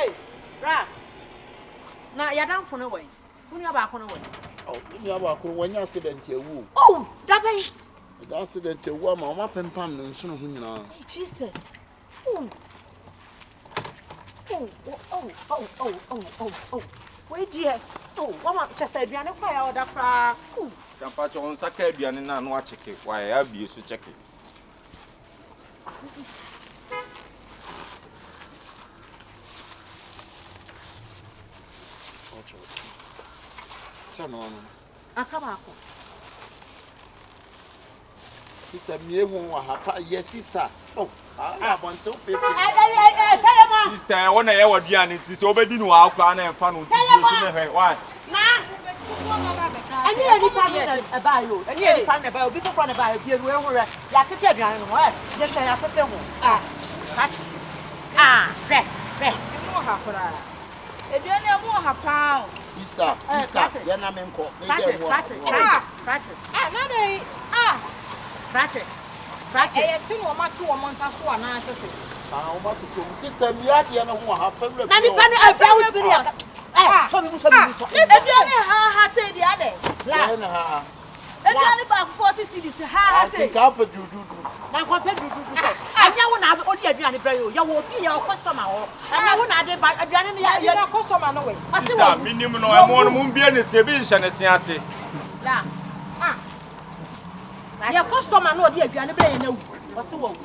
Hey, bra. Na ya dan funu we. Kunu ya ba kono we. Oh, you have a when you accident here. Oh, that way. The accident here, woman, my pen pam, and soon who you know. Jesus. Oh. Oh. Wait, dear. Oh, woman, just said, Diana, why I order cry. Oh, Campacho on Sakabian and watch it. Why I be so check it. I come out. Sister, me won't have yes, sister. Oh, I want to pay. Sister, I want to hear what Diana is already know our plan and fun. Why? I need any plan about you. I need any plan about people from about you. Where we're at the table. What? Just say at the table. Red. No happen. If you don't have pound. Sister, you're not in court. Ratchet. I think what my 2 months are so unnecessary. Sister, me at the end of what happened. Nanny Penny, I found it. If you ha said the other. If you back 40 cities, ha said, I'll put you. now what you do. I don't have only a Diana Brayo. You will be your customer. I won't add it back again. You're a customer. No way. Sister, minimum no more moon be in the Sevision as I say. Your customer, no, dear Diana Brayo. What's the one?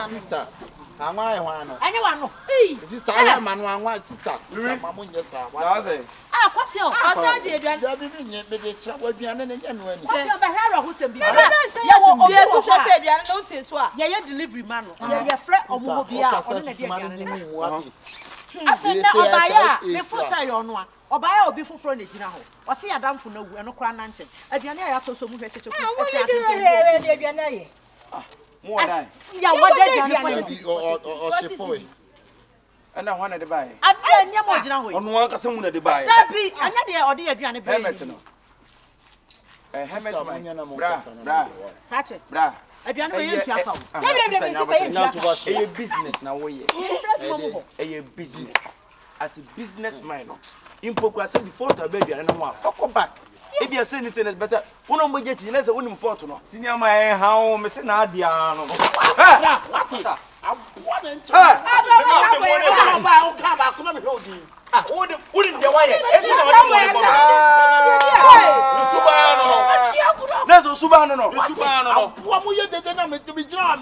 Sister, am I one? Anyone? Sister, I am one sister. Mamma, yes, sir. What is it? What's your husband? Delivery man. Your friend or Mobia. I said, before say on one. Or buy or before from the dinner. Or see a damn for no and no crown nanchen. If you're near, I have to move it to More than. Yeah, what did you And I wanted to buy. I didn't know. On one person to buy. That be another or dear Diana Brayo. Bra. I don't know a business now. A business. As a businessman, Impoco said before the baby and I want fuck back. If you're saying it's better, one of my jets, you know, one fortune. Senior, my home, Miss Nadia. What is that? Wouldn't the wire? That's a Subano. What will you do to be drawn?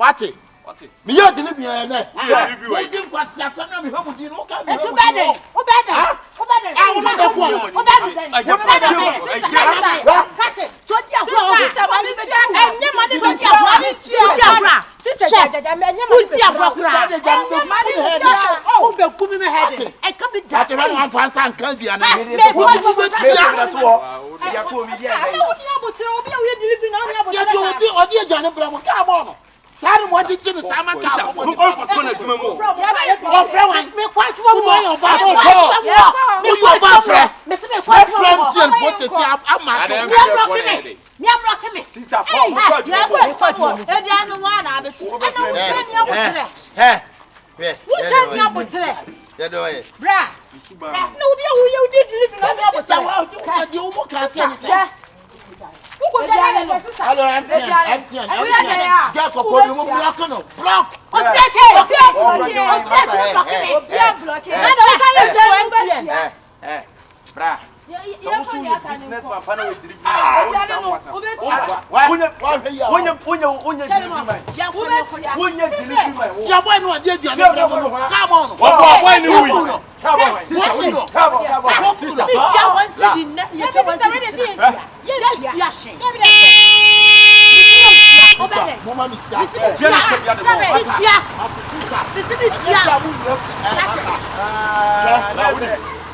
What? Me you deliver me na. You give us Sasana me home do no come. It's bad. O bad. Catch it. So dia bro. Sister money Sister Jaja me dia bro. O be kumi me head. E ka be that. That one fansan kan dia na. Ya to me dia. I know what you deliver now. You odi aduane bra mo ka mo no. Sorry, what did you say? I'm a car. Who for 200 more? Me quite one more. You hello, empty. Jack, block.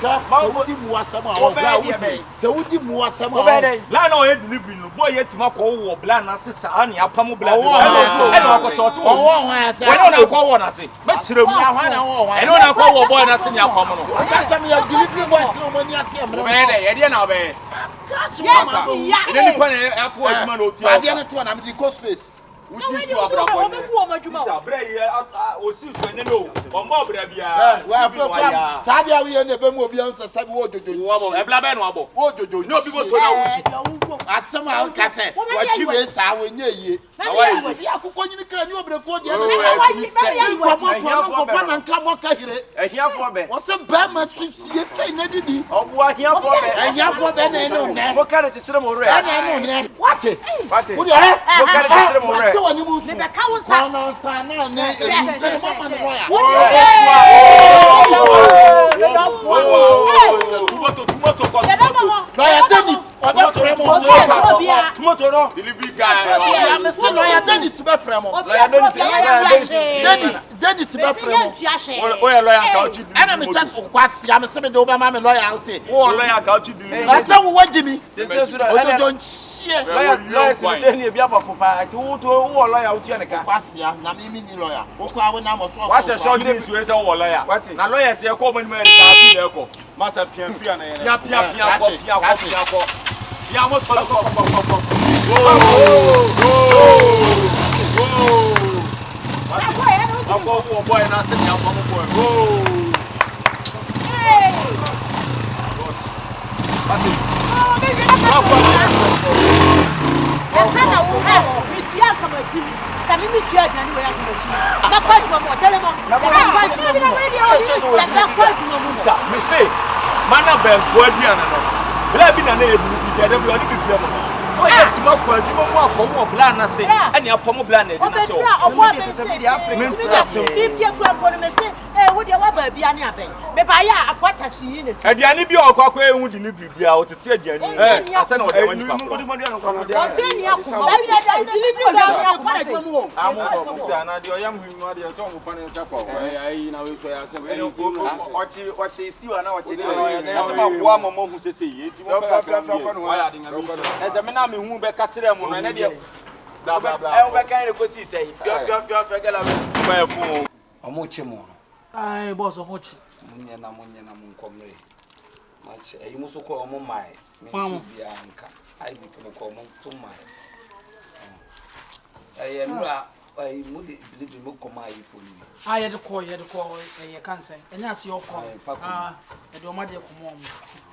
Wodi mu asem a wo bra wo. Se wodi mu asem a. La na o delivery no boy yetima ko wo bla na se sa na apam bla. E no ko so so. Wo ase. Wo na ko wo na se. Ma kire mu. E no na ko wo boy na se ni apam no. Asem ya delivery boy se no mani ase amre. Ye de na be. Yes, ya. Ile ni kwa na afu aduma no ti. Ade na to na me go space. Usi so abra boy. Mr. Bray osi so ne no. Ombo bra bia. Wa program. Tade awe ye na be mu obi an sesa bi wo jojo. Wo e bla be no abo. Wo jojo. No bi bo to na wuti. Asem a ka se. Wa chi we sa we nye ye. Na wa si akukọ nyini ka ni obre ko de na. Ko na nka mo ka hire. Ehiafo be. Wo se ba ma su sie sei na didi. Obu ahiafo be. Ehiafo be na no ne. Mo ka le tisire mo re. Na no ne. Wate. Wate. Wo de re. Mo ka le tisire mo re. Se woni mu su. Me be ka wo sa. Na sa na ne ebi. Ke mo ma ne lawyer. Lawyer Dennis, oda fremo. Tomato no. Delivery guy. Ya me se lawyer Dennis be fremo. Dennis be fremo. O ya lawyer ka o chi delivery. Ana me chat kwasi, ya me se me de oba ma me lawyer o se. O lawyer ka o chi delivery. Na se wo wajimi. Ojojo nchie. Lawyer se ni ebi abafo pa. Ti wo to wo lawyer o chi nika. Kwasi ya na me ni lawyer. O ko awe na mo so. Wa se so ni su e se wo lawyer. Na lawyer se ko mo ni me ka fi le ko. Masa pian fi ana ye. Ya pia ko. Ya mo to ko. Ako wo boy na se ni afọ mo boy. Hey! Ati. Kana wo ha mitia kama chimi. Sami mitia adani wo ya kama chimi. Na kwa juma mo tele mo. Na kwa juma mo. Na kwa juma mo. Me say, mana ben fo aduana no. Bla bi na na ebu bi de bi oni bi bi mo. O ye ti ma kwa juma mo akomo bla na se. Ene akomo bla na e di na so. Obo be se bi Africa. Bi kwa ko me se wo de wa ba bia ne aben. Me ba ya apota si ne se. Aduane bi okwa ehu delivery bia o tete aduane. Asa na o de wani pa. O se ni akoma. Delivery ga ni akoma se. Amu na de oyam hunu ade so mo pane nsa kwa. Ai na we so ya se we ochi stew na ochi na asa ma boa mama hu sese yi ti mo fa no ya de ngam ese me na me hu be ka kire mo no na de bla bla bla e o be kan re ko si sei fio gala ba fu omo che mo no ai boss omo che munye na munkomre match e yimu so ko omo mai me ti bia nka Isaac mo ko omo to mai ai nura ai mu de believe mo ko mai fo ni ah ye de ko ye kan say enya ase ofo e de o ma de ko mo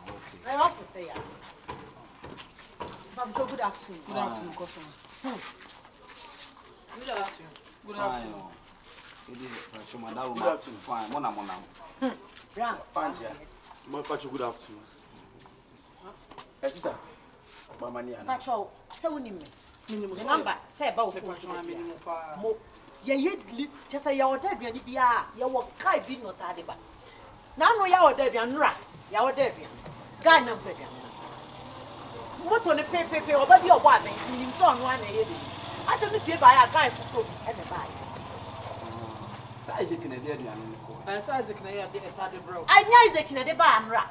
okay I want to say ya. Good afternoon. Good afternoon, customer. Good afternoon. Good afternoon. It is madam. Good afternoon. Fine. Mona. Bra. Panja. mo pacho good afternoon sister mama ni ana Pacho, say woni me. The number say ba ofo mo ye just say ya oda aduane bia ye wo kai bi no ta de ba. Na no ya oda aduane nura, ya oda aduane. Guy na mfa aduane. Moto ne pepepe oba bi obo aben ni so no ana ye de. Ase me pie ba ya guy fuso e ne ba. Sa Isaac na de aduane ni ko. Sa Isaac na ya de ta de bro. Anya Isaac na de ba nura.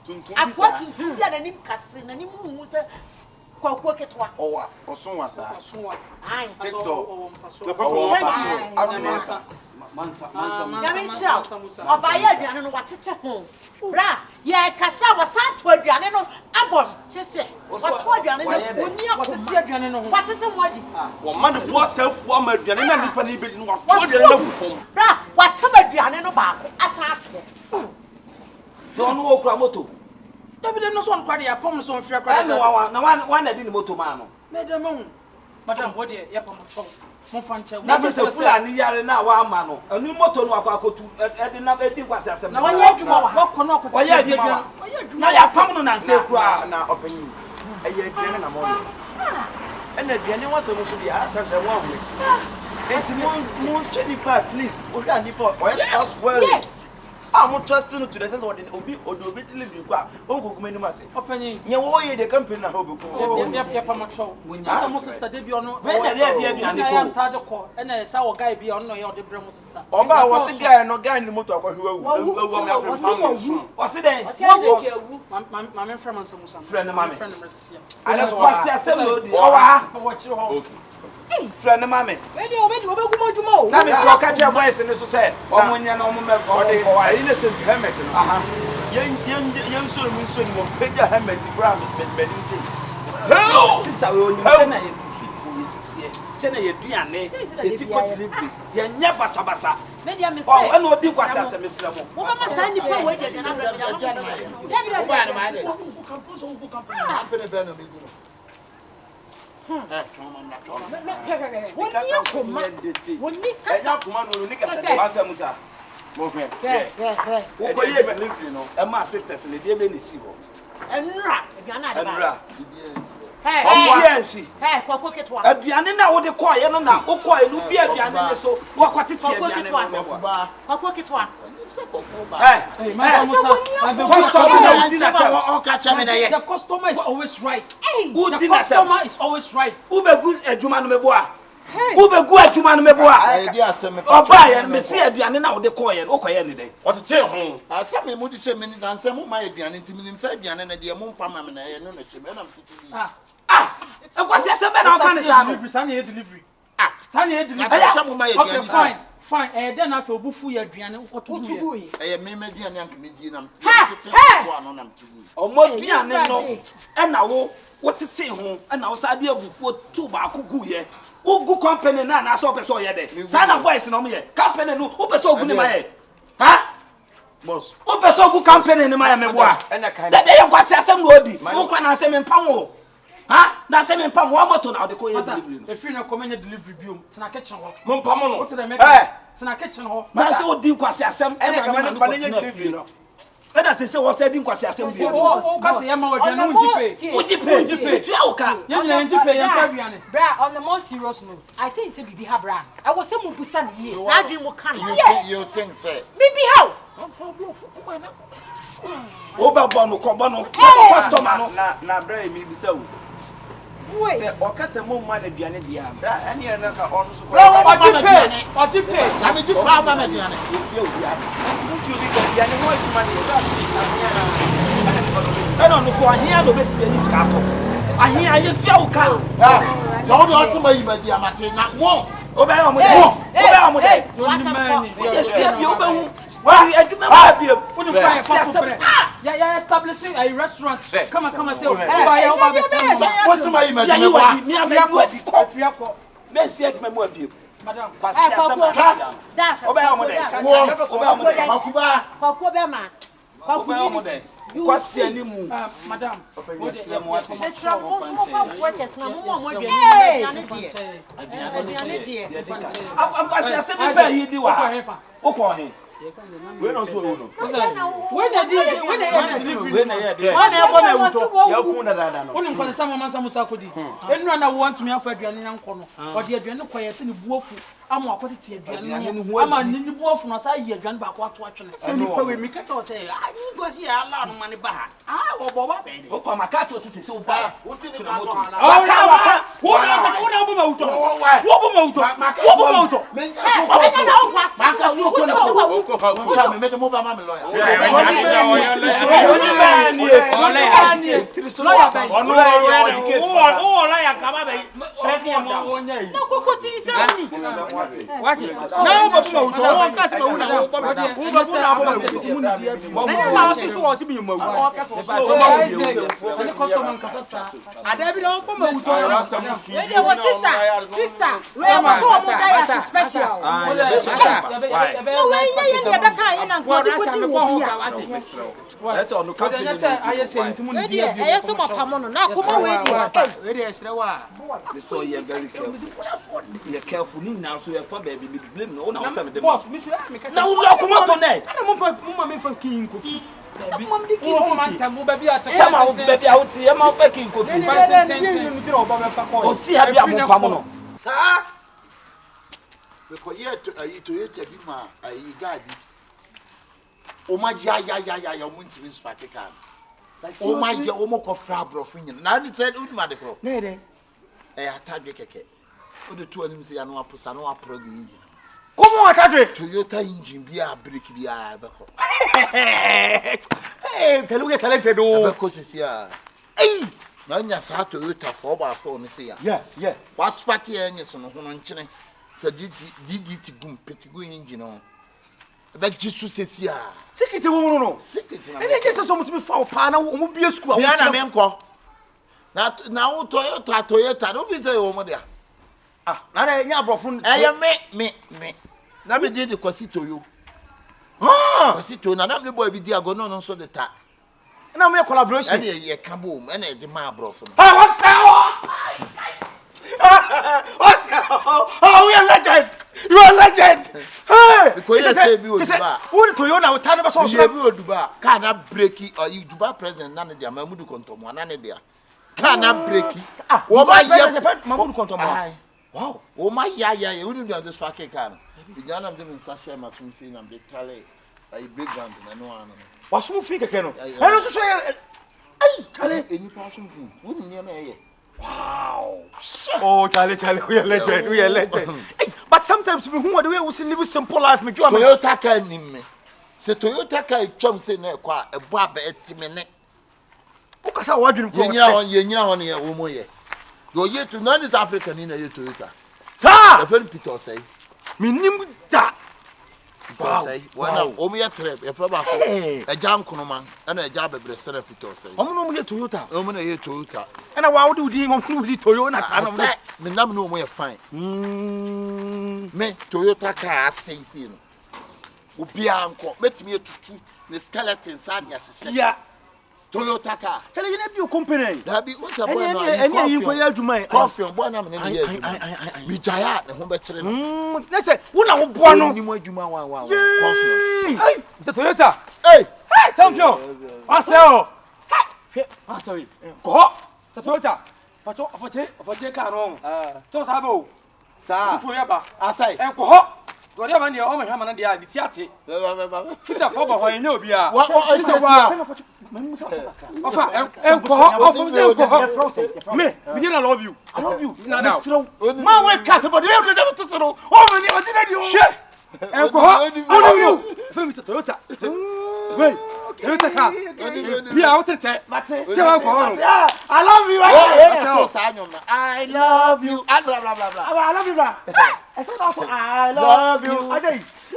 tuntum Akwa tuntum bia na nim kase na nim hu se kwakwo ketwa. owa osun wa sa Sunwa. Ai. TikTok. na papa Mansa. Yamisha. Oba ya aduane no watete ho. Bra, ye kasa wasa to aduane no abom. Chese. Wato aduane no oni Watete aduane no ho. watete mo adi. wo man bo asafu ama aduane na nipa ni be ni wa to aduane na bufom Bra, watema aduane no baako asa ato. No no okura moto. David no so on kwade ya pom so on fia I kwade. know na na di ni moto ma no. Madam mo. Madam wo de ya pom cho. Mo fanche. Na se fulani yare na wa ama no. Anu moto no akwakotu e de na e di kwase asem. Na wanya adwuma wa. Wokọ no kwate. Wanya adwuma. Na ya fam no na nse kura. na opanyi eye aduane na mo ena aduane wa se mo so dia ta se wa wo enti mo shedi pa at least o da nipa o ya trust well Yes. I'm trusting to the sense of the obi delivery kwa onko kuma ni mase Opanyi nye wo ye the company na ho be ko ya pa macho so mo sister dey bi ono we na dey aduane ko ya ntade ko na esa wo guy bi ono ye ode bre mo sister oba wo se guy no guy ni moto akwa hwewu o se den ma me friend man samusa friend ma me ana so wa se asem no di o wa wo chire ho friend ma me we dey obegu modwuma o na me so ka che boys ni so say omunya na omume ko de ko ayi na se helmet no aha yen so mi so ni mo peja helmet bra me say sister we only say na ye tisi o ye sitie say na ye duane ye ti ko delivery ye nya basa media me say oh na odi kwase asem sira mo wo mama sa ni pa we dey na bra ya Oba na ma de. Company be na me gu. Woni kasa kuma no ni kasa de wasa musa mo hwe wo ko ye delivery no e ma sisters ni de be ni si ho enra aduana de ba enra yes kwakwo ketwa aduane na wo de ko ye no na wo ko ye no bi aduane ne so wo kwatete aduane no kwakwo ketwa the customer is always right. The customer is always right. Ubegu adwuma no meboa. Ubegu adwuma no meboa. Oba ye me se aduane na wo de ko ye, wo ko ye ne dey. Otete ho. Asa me mu di se me ni dan se mu ma aduane ntimi nim se aduane na de mu mfa ma me na ye no na hye me na mtiti. E kwase se be na o kan sa no. Delivery. Sanya delivery. Asa mu ma aduane. Okay, fine. Then after obufu ye aduane ukoto ye. Me aduane anka me di na mtiti so ano na mtiti. Omo aduane no e na wo tete ho e na wo sa de abufu tu ba akugu ye. Ugu company na so person ye de. Sa na boys no me ye. Company no wo person ogu ni ma ye. Ha? boss wo person ogu company ni ma ye meboa. Da dey kwase asem no odi. Wo kwa na asem empam wo. Ha? Na asem empam wo moto na de ko ye delivery. If you na come any delivery bi o, tina kitchen ho. Mo mpam no. What dey make? Tina kitchen ho. Na se odi kwase asem e na me na delivery no. Eda se wo se di kwase asem bi. O ka se yama wadwa no unjipe. Tu awuka. Yen unjipe yen ka duane. Bra, on the more serious note, I think say bibi ha bra. I was say mu busa ne ye. Na adwi mu kan. You think say? Bibi how? Oba bono ko bono. Customer no. Na bra mi bisa wo. Wait. Se o ka se mo ma na duane dia. Bra ene na ka onu so ko. Ojipe. Na me di pa ba me duane. No, for here no bet be scato. Ahia ye tia wo ka. So wo do o se ma yi ma di amate na mo. Oba ya mo de. Yes, bi oba hu. Wa aduma ba bi. What the fire fast food. Yeah, establishing a restaurant. Come and say, "Oba ya oba be say." Wo se ma yi ma di me wa. wa. Me am di ko. Fiako. Me see aduma mo abi. Madam, Kwasi asama. That's Oba ya mo de. Oba mo de. Makuba. Kwakwo be ma. Oba ya mo de. Kwasi animu. madam. Workers na mo de. Kwasi asama be yi di wa. Okwo he. We no so wo no. When na ye Ya ku na dada no. Onim kon sama mansa musa kodi. Enura na wo antumi afa aduane nyanko no. Ode aduane koye se ne buofu ama akote tie aduane no. Ama ne buofu no sa ye aduane ba ko ato atwene. Se ni pa we mi ka to say ayi go see ala no mane ba ha. Obo ba be. O kwa makato se se ba. Wo ti ni ba to ana. Waka. Wo na bo ma uto. Wo bo ma uto. Maka so ko no. Tell me, make the move my lawyer. That's all no company. I say intimu We dey e so mapamo no na akoma we dey. So you very careful. You careful ni na so you for baby me blame no na what time dem. Boss, me say me Na wo lo kuma to na. Mo me fa kin kofi. Mo di kin kofi. Mo baby ata. Come on baby out here ma fa kin kofi. O si ha bia mo pamo no. Sa Because here to eat a bit ma a gadi. Oma ya omuntu bi swake kan. Oma ya omo ko fra brofo nyin. Na ni said uduma de kro. Na de. Atadwe keke. O de tu anim se ya no apusa no aprogu engine. Como atadwe? Toyota engine bi a brake bi a be ko. Tell you talented o. Be ko sisi a. Na nya sa Toyota 4x4 ni se ya. Yeah. What spark here enye so no ho no nkyene. So DDT gum petigu engine no. Be jisu sisi a. Secret wo no. Secret na. Ene ke se so mutimi fa pa na wo bia school a wo. Na me nko. Na wo Toyota no bi say wo mo dia. Na na nya brofo. Me. Na me dey the kwasi Toyo. Kwasi Toyo na me boy bi dia go no so the ta. Na me collaboration. Na ye ka boom, na e dey ma brofo. What's we are legend. You are legend. Hey, because you say bi Oduba. Who the Toyo na we turn about so. You bi Oduba. Ka na breaki or you Dubai president na ne dia Mamudu Kontomo na ne dia. Ka na breaki. Wo ma ye Mamudu Kontomo. Wow. Wo ma ya we do this packet kan. Bi jana am dem sasha masum say na be tale. I break ground na no ano. Wasum fi keke no. Hello so Charlie, any person thing. Wouldn't near me. Wow. Oh, Charlie, we are legend. But sometimes we who are the way we live simple life. Me Toyota car me. Se Toyota car chum say na kwa e bo aba etimene. Ukasa wadwin ko. Yenya hon ye wo mo ye. Yo ye to none is African in a Toyota. Sir, the very Peter say. Minim da. Wow. Wana o me ye trip e fa ba ko. E jam kono man na e jam bebre sere Peter say. Omo no mo ye Toyota. Omo na ye Toyota. Na wa wo di mo no di Toyota na ta no. Me nam no mo ye fine. Me Toyota car say no. Obi anko metimi etutu ne skeleton sad ya hye. Yeah. Toyota car. Tell you na bi o company. Da bi o se boy no. Eni yin ko ya adwuma. Coffee boy na me ne ye adwuma. Bi jaya ne ho be kire no. Na say wo na wo boa no. Ni mo adwuma wa. Coffee. Hey, Mr. Toyota. Hey, champion. Aseo. Hey, sorry. Go. Mr. Toyota. Pato ofoche ka no. To sabo. Sa. Fu ya ba. Asai. Enko ho. Do dia man dia o me hwa man dia di tiate. Fita fo ba ho enya obi a. Wa Ofa enko ho. Ofo se enko ho. Me love you. I love you. Na now. Man we cast but they do to so. Oh me ni o di na di o. She. Enko ho. Onu. Fe Mr. Toyota. Wait. Toyota cars. Bia o tete. Mate. Te wa enko ho. I love you. I love you. Blah blah blah blah. I love you. I love you.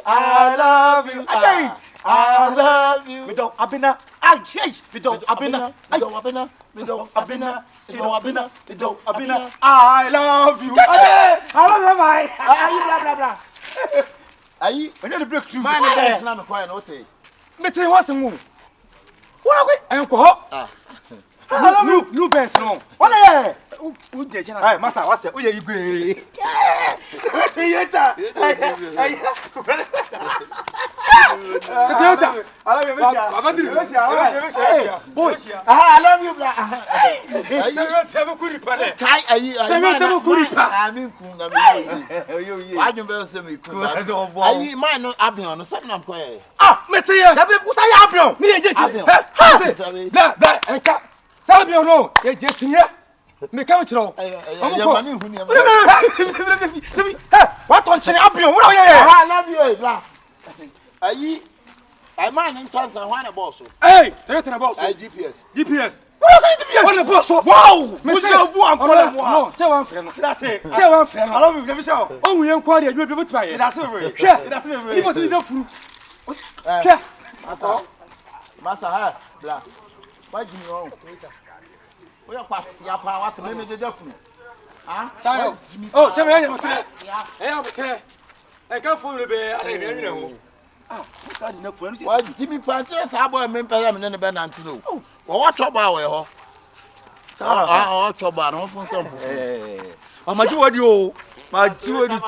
I love you. I love you. We don't abina. I change. We don't abina. I don't abina. We don't abina. We don't abina. We don't abina. I love you. I love you. Blah blah blah. Ayi, when you break through. Man, that's not quite no te. Me tell you what's move. What are we? Enko ho. I love you. New best no. What are Who dey chana? Hey, master, what's it? Who you igwe? Toyota. Toyota. I love you, boy. I love you, blah. Tell me kuri pa le. Kai ayi. Tell me kuri pa. I mean, kunga me. Why you be say me kunga? Ayi, man no abion no say na mkoye. Me tell you. Dabi kusa ya abion. Me je. Blah. Enka. Sabion no. Je tinye. Me come through. What on chine abion? What are you? I love you, blah. Ayi, I man in chance and one boss. Hey, Toyota na boss. GPS. What are you? What the boss? Wow! Monsieur vous encore moi. Non, tu vas en faire. That's it. Tu vas en faire. I love you, Michel. Oh, oui, encore il y a du but pas. That's it. Il va te dire fou. Qu'est? Massa, blah. Why do you know? We are passing up what me the defu. Oh, c'est bien, I can't fool the bear. What Jimmy Panthers are boy men pay me be nantino. What trouble we ho? What trouble no for some. Mama ji wadi o. Ma ji wadi.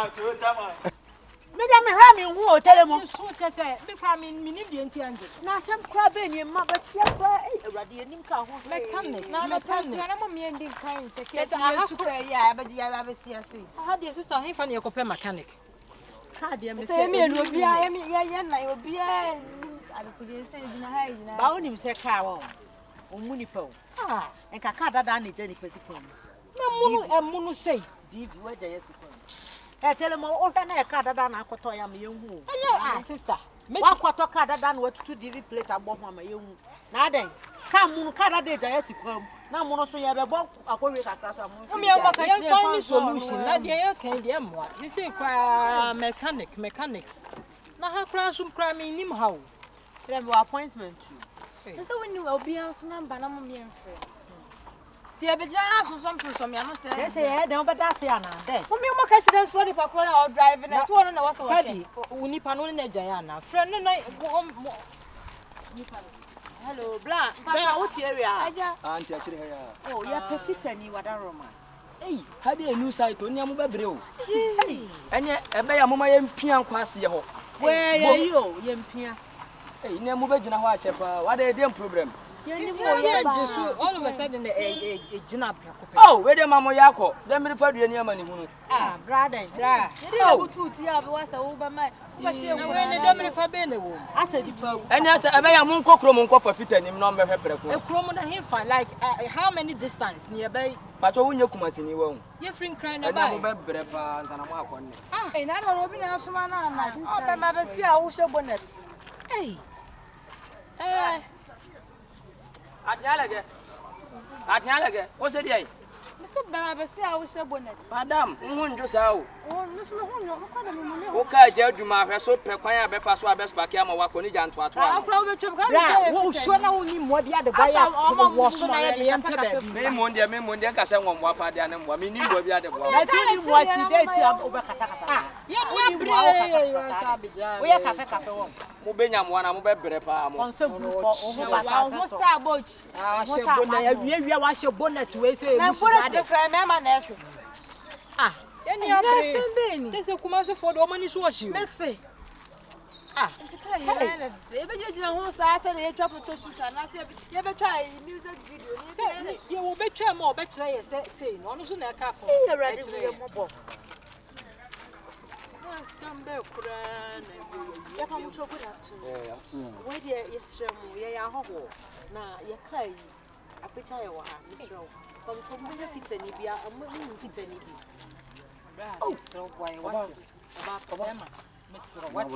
Me da me hwa me hu hotel mo so che se me kra me ni bi enti anje na asem kra be ni ma ba sia kra awrade anim ka ho mechanic na mo me ending kan che ke se you kra ya ba ji ya ba sia se ha de sister he fa ne ekopɛ mechanic ka de me se me no bia ya na obi Ba onim se car wo. Omuni pa wo. Enka car dada na je ni pesi kon. Na munu sei. Divi waja yesi kon. Tell me o hwe na car dada na akoto ya me yehu. Sister. Wa akoto car dada na watutu divi plate agbo ho ma yehu. Na aden. Ka munu car dada ja yesi kon. Na munu so ye be bo akowe kata so mo. Me am ka ye find solution. Na de ye kan de mo. You say kwa mechanic. Na ha kra sum kra me nim ha o. Tell me appointment. So when you will be on some number, I'm being free. Tia be jana so something so me am say. Yes, yeah, don't be that say na there. Wo me mo ka se den so ni pa ko na o driving na so one na was what. Kadi, uni pa no na jaya na. Friend no Hello, Bla. Papa, what area? Aja. Auntie actually here. Oh, you perfect ni wada Roma. Hey, had a new site on yamu bebre o. Hey, enye ebe ya mama ye mpia nkwase ye ho. Where you yempia? Hey, ne mu be gina ho achepa. What dey dem problem? all of a sudden a gina oh, where the mama yako? Dem be fa duani ama ni hunu. Brother, bra. You dey go to tia be wasa wo ba mai. Na when the dem fa be na wo. Asa di pa. Eni asa ebe ya mu nkokro mu nkofo fitanim no mbehwe preko. E kro mu na he fan like how many distance nearby? Pacho wunye kumasini wo. Ye free cry na ba. Eni mo be bre pa nsana mo akonne. Eh na na obi na asoma na na. O be ma be si a wo hwe bonnet. Hey. Atialege. O se dey. Me so be ma be si a wo hwe bonnet. Madam, nhunju sa o. Oh, me so me hunyo, me kwa da me me. O ka je aduma hwe so pe kwan a be fa so a be spaki ama wako ni janto ato Ah, aso. kwa wo twem ka. Bra, wo so na wo ni mo bia de boya. Wo so na ye de yempe ba bi. Me mo ndie ka se nwom wa pa de anem wa me ni mo bia de bo. Na ti ni mo ti de ti o be kasa kasa. Ye ni bre yo sa bidra. Wo ye cafe wo. Mo be nyam wa na mo be bre pa mo. On se bu ko o ho ba Wa wo sta boch. She bonnet ya wie wa she bonnet we say Na bonnet de kra me ma na eso. Ye ni abre. Just kuma se for do mani so shi. Me se. Ntika ye na e be je jina ho sa asa na ye twa photo shoot na se ye be twa music video ni. Ye wo be twa ma o be kire ye say no no so na ka for. Ye ready we mo bo. Sambe kura na Ya pa mo choku na tu. Afternoon. We de ye sremu ye ya hoho na ye kai apecha ye wa ha misro. Kom choku mo ye fitani bia mo ni fitani bi. Oh, so boy, what? About Mr. What?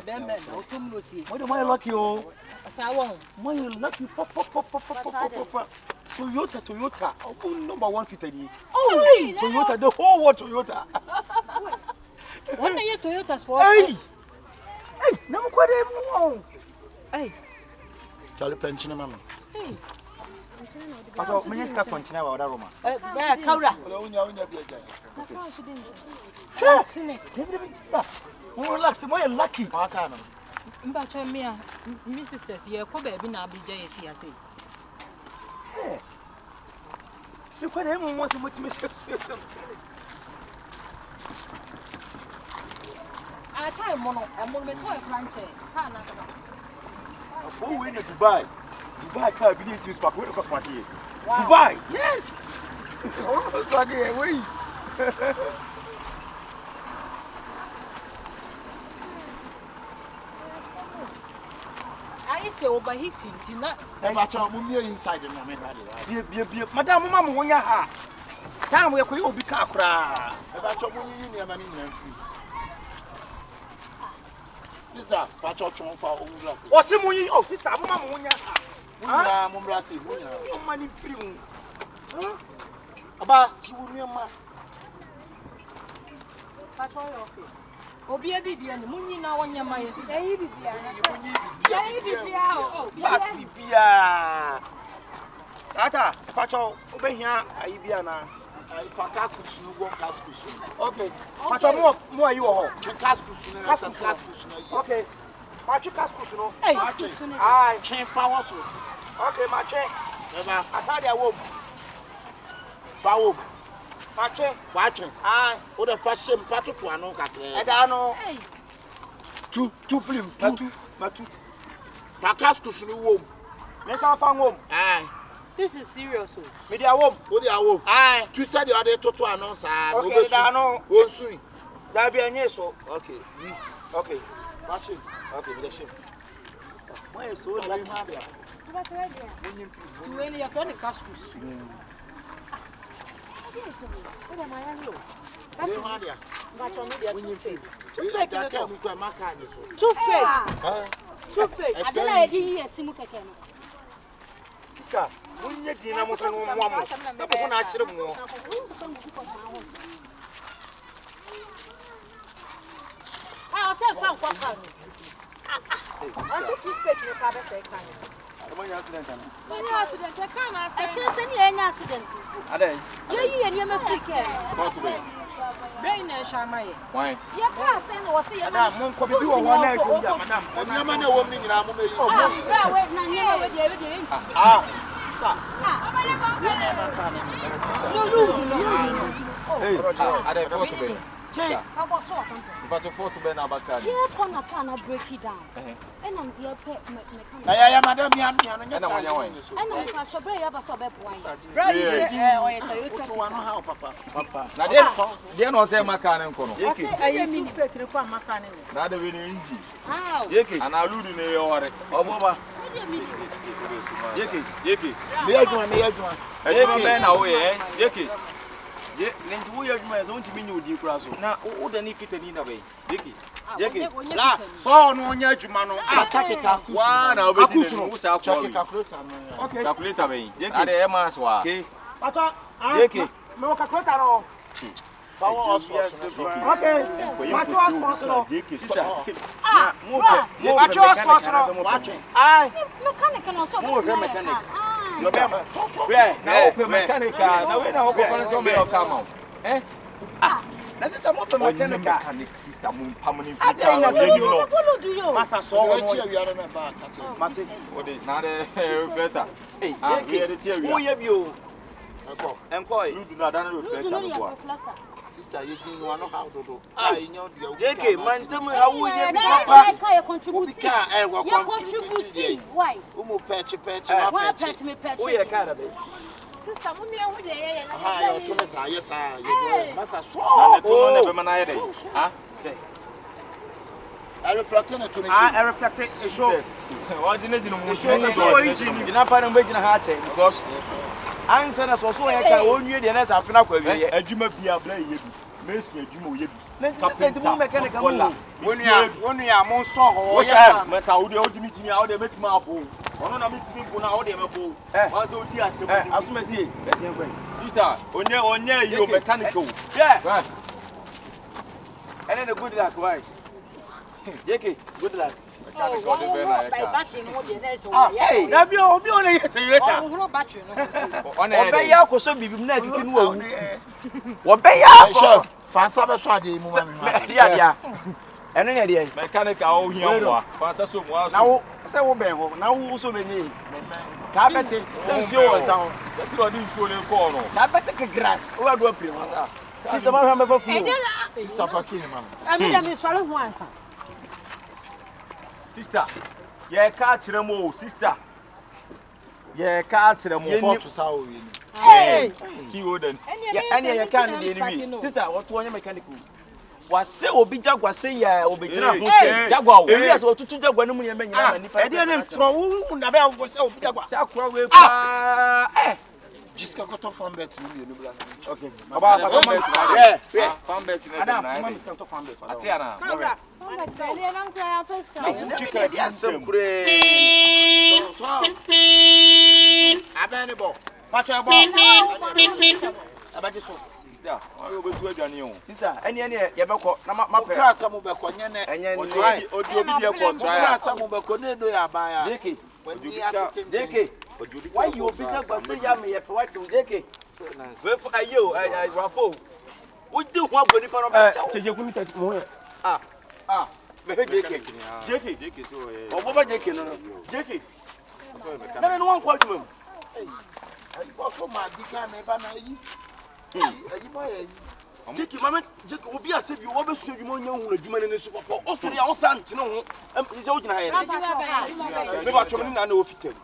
Bembe, no come no see. What am I lucky oh? Sawo. Why you lucky pop. Toyota. Oh, number 1 fitani. Oh, Toyota, the whole world Toyota. What are you Toyotas for? Hey, na mkwade mo. Hey. Charlie pension mama. Hey. Pato, mwenye sika kontina wa Roma. Be kaura. Ola unya bia jai. Ka shi din. Sine. Stop. Relax, mo lucky. Maka no. Mba cha me a me sisters ye ko ba bi na abija ye si ase. Eh. Ni kwa na mo so motime shit. A kai mo no, e mo me to e planche. Ka na ka. Oh, we in Dubai. Dubai car be need to spark. Where the fuck park here? Dubai. Yes. Oh, park here. Wait. I say overheating tina. E ba cha mo mi inside na me ba de. Bie. Madam mama mo wonya ha. Time we koyi obi ka akra. E ba cha mo yi ni ma ni na free. Sister, ba cha chon fa o glass. O si mo yi, oh sister, mama mo wonya ha. Munyira mo mrasi, munyira. Yo mani free mu. Aba, ji wo nua Patrol okay. Obi bibia no munyi na wonya ma yes. Say bibia na. Say bibia oh. Bax bibia. Tata, pacho, obehia ayi bia na. Ai paka kusunu go kaskusunu. Okay. Pacho mo ayi wo ho. Kaskusunu, kaskusunu. Okay. Pacho kaskusunu. Hey, ai, chen fa wo so. Okay, ma chen. Eba, asade awo. Bawo. Pache, wache. Ah, o de fashion patu to anu kakre. E da no. Hey. Two film, two. Pakas kusunu wom. Me san fa wom. Ah. This is serious oh. Me dia wom. O dia wom. Ah. Tu said you are to anu sa. Okay, da no. O sui. Da bi enye so. Okay. Okay. Fashion. Okay, me dey shame. Why so like hard? To when your friend cascus. What am I hello? That's hard. But on the when you feel. Toothpaste. I don't know if you Sister, when you dinner, I'm going to I'll say, I said, toothpaste, your father say, accident, I can't send you any accident. You're my freak. Brain and Shamay. Why? Your car send or see Madam, Mom, could you one night? Madam, and your man, a woman in our movie. But you fought to Ben Abaka. Yeah, I cannot break it down. And I'm here, I am Madam Yan, and I'm catch a brave of a suburb wine. Papa. Now, then, I'll say Macan. I mean, taking a Macan. Not a winning. How? And I'll lose in the order. Oh, Baba. Yeki. Men away, Yeki. We are going to mean you, dear Grasso. Now, all the need fit in a way. Yeki. So, no, Yajumano, I'll take it out. One, I'll be who's out. Okay, calculate away. Yeki, Emma's wa. Yeki. No, calculate. Okay. That is a motor mechanic system, permanent. Master saw what you are about. What is not a reflector? Hey, who have you? Employ, you do not reflect. Sister, you didn't want to how to do. I know the JK, man, tell me how you contribute. Why? Umu patch, oh, yeah, kind of it. Sister, what yes, Master, I reflected it to me. I reflected a show. Why didn't you know? Because I said, as also, I can own you the next half an hour. A Juma be a blade, Messi, a Jumo. Mechanical. When you are more so, but how do you meet me out there? Met my pool. One of them is going out there. What do you say? As soon as he is on your mechanical. Yeah. And then a good luck, right? Jackie, good luck. Battery, no, hey, that be only battery. On a year, because some people never know what bay out. Fancy Friday, yeah. And then the mechanical here, now, so now, also many. Carpet, since you are sound, that you are doing for the corner. Carpet grass, what do you want? It's the man of a stop a king, man. I mean, swallow one. Sister, yeah, catch them all, sister. Yeah, catch them all to South. Hey, he wouldn't. Any you can't be sister. What one mechanical? Was say, or be Jaguar say, yeah, or be Jaguar. Yes, or to Jaguar, no money, and I didn't throw Nabel was so Jaguar. Just got off from bed. Okay, about farm bed. Madam, come to farm bed. Atiana, Abanable. Sister, I will be to a journey. Sister, any Yabako, Macra, some of the Conyane, and or some of the Conedo by Jackie. When you are Jackie, why you be just say yummy at white to Jackie? Wherefore are you? I raffle. What do want when you put on you couldn't touch more? Jackie, or what Jackie? Jackie, no one called him. I bought for my deacon, Jackie, Mamma, Jackie will be as if you always show you more young women in the super for Australia or Santo. And he's old. Maybe I told him I know if you can.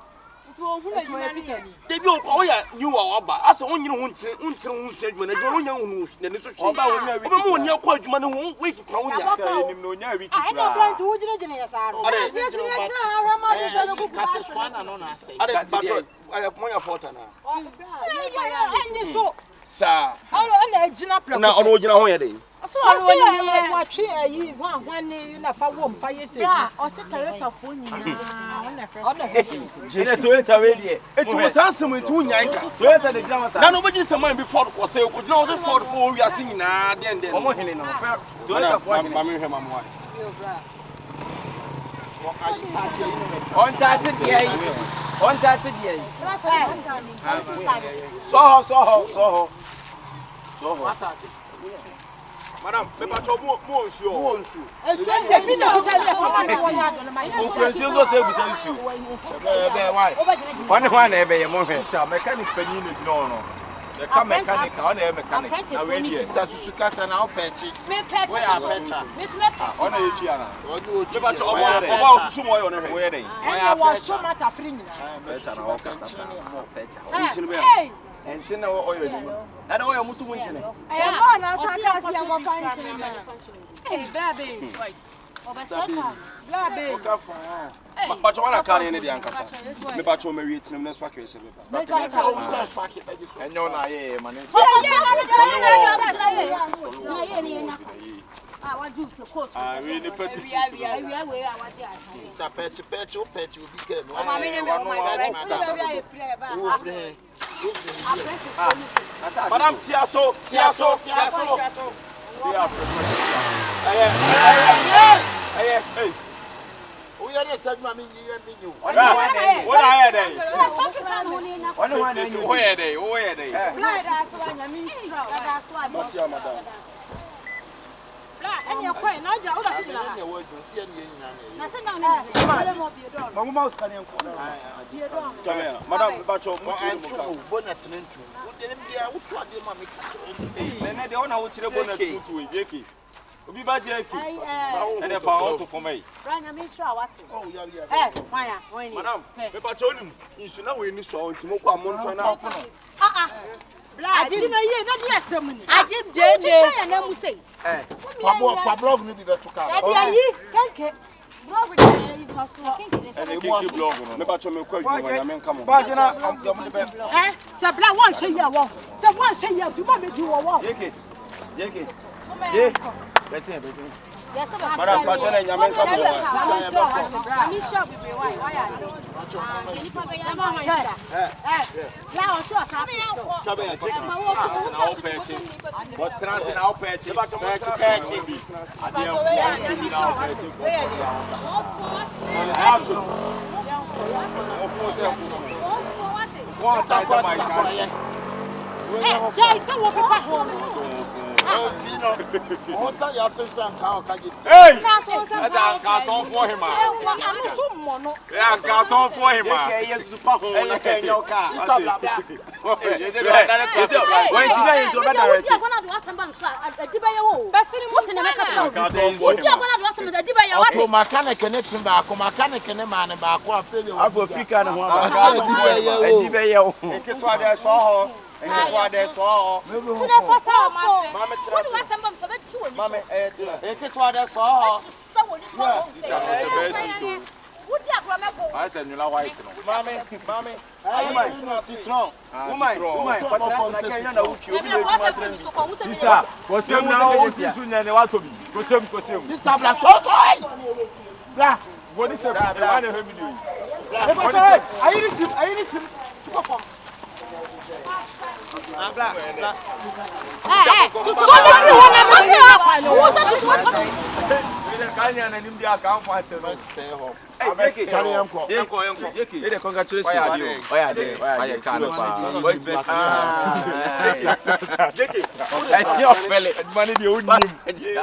to hu na juma ni de bi o ya new oba asa wonyine ho ntire ho hwe adwuma na adwuma wonya hu na ne so hwe oba wonya wiki oba mo nya kwa adwuma ne ho wiki kwa wonya ka enim no nya wiki ai na plant wo jina ya sa ro are kate swana no na asai are bacho aya monya fota na enyi so sa na ejina plan na ono ojina ho ye de aso wani wa twi ayi hwan na fa wo mfa yese bra o se Toyota fo nyina ona jene Toyota we die etu wo sansem etu nyan ka Toyota de gama sa na no bogi saman bi Ford ko se ko jina wo se Ford fo wi ase nyina den omo hene no Toyota fo hene mama hwe mama wa on tache die so madam me pa cho mo nsuo esu e bi na hotel e fa ma wo nya do na ma o nsuo so se busa nsuo be why one one e be ye mo hwe star mechanic panyin no gina ono the car mechanic on e mechanic na we die ta susuka sa na opechi me pecha we are pecha ona ye tia na onu ochi me pa cho oba susu mo yo no hwe we dey e wa so mata free nyina pecha na o kasa pecha nchini be enchini na oyo ni na oyo mutu mu nchini eh ma na saka si am fa nchini na eh babe obasaka babe o ka fon pa cho wana kan ne di ankasa me pa cho me wi tinam na spark we se be enyo na ye ma ne waju se coach we ni peti we awaje atan ta pechi o pechi obi ke no ma me ne me o ma free madam tiaso hey o ya ne sagma mi yi mi nyu wona aye dey o ye dey blind aso anya mi sura da aso abi bla enya kwai na ja o da shi na ne wo ju si ene yin na na se na na mamu mouse kan en ko scanner madam ba cho mu tu bonnet ne ntu o de dem dia wo tu ade ma me ka ne de ona wo chire bonnet tu we jeki obi ba jeki ene fa auto for me branya mi sura wati oh ya wanya wani madam me pa cho nim insu na we ni so ntimo kwa mo ntwa na bla ajim na ye na di asem ni ajim je ne ya na mu sei Pablo ni bi betu ka ya yi kenke blog de yi paso kenke ene ke blog no me ba cho me kwa ju ma me nka mo ba jina am de be se bla wan hwe ya wo se wan hwe ya du ma me di wo wo yeke bese yes sir madam ba cho na nya me nka mo mi sure we be why are you ni pa be ya ma ma ya la o sure ka ska be ya cheki na o pechi but trans na o pechi pechi bi ade o na o pechi what I say my guy jai se wo papa ho oh fino o sa ya sensa nka o ka geti hey that's a carton for him anu so mo no yeah carton for him yes super ho na kenya o ka when you get into better rest gonna do asamba nso adiba ye wo besiri mo tene meka tro carton for him gonna do asamba adiba ye what o mechanic ne tin ba ko mechanic ne ma ne ba ko apele o afro africa ne ho adiba ye wo eketwa de so ho eketwa de so ho tune fasa ma se mama wo asamba nso be tu oni mama eketwa de so ho sa wo ni so wo se Wudi akwa meko. I said nyula white no. Mami. Ayi citron. Woman. Patra na Kenya na uki obi na fasa fu so ko wusa bi. Sir, kosem na o sisu nya ne watobi. Kosem. Mr. Black so. Black. Body se bla na he video. Black. Ayi ni sim. Super form. Black. So me free one na me. Wusa tu what? Kanya na nimdi aka amfo ate no. Hey, carry enko. Yeki. Ede congratulations. Oya de. Ka no pa. Boy best. Yeki. Ati ofele. Money dey onim.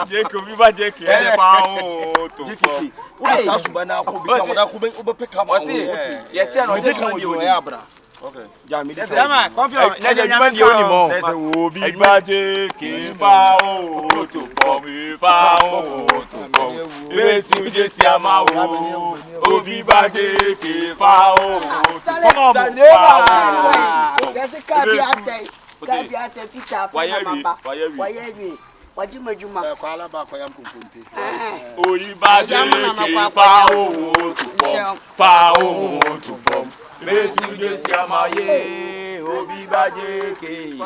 Yeki obi ba Yeki. Ele pa o to. Yeki. Wo sa suba na ko bi ka mo da ko be pick am. Ye che no dey kan di o ya bra. Okay. Yeah, me Yes, man. Confirm. Let's just demand the only more. Let's say will be magic. Kifa o to for me fa o to for. Let's do this yama o. Obi magic kifa o to. Come on. Yes, Kabia say teacher for mama. Why you? Wajimajuma. Kwala ba kwa yampunte. Obi magic kifa o to for. Fa o to for. Let's do this yama ye. Obi magic ye.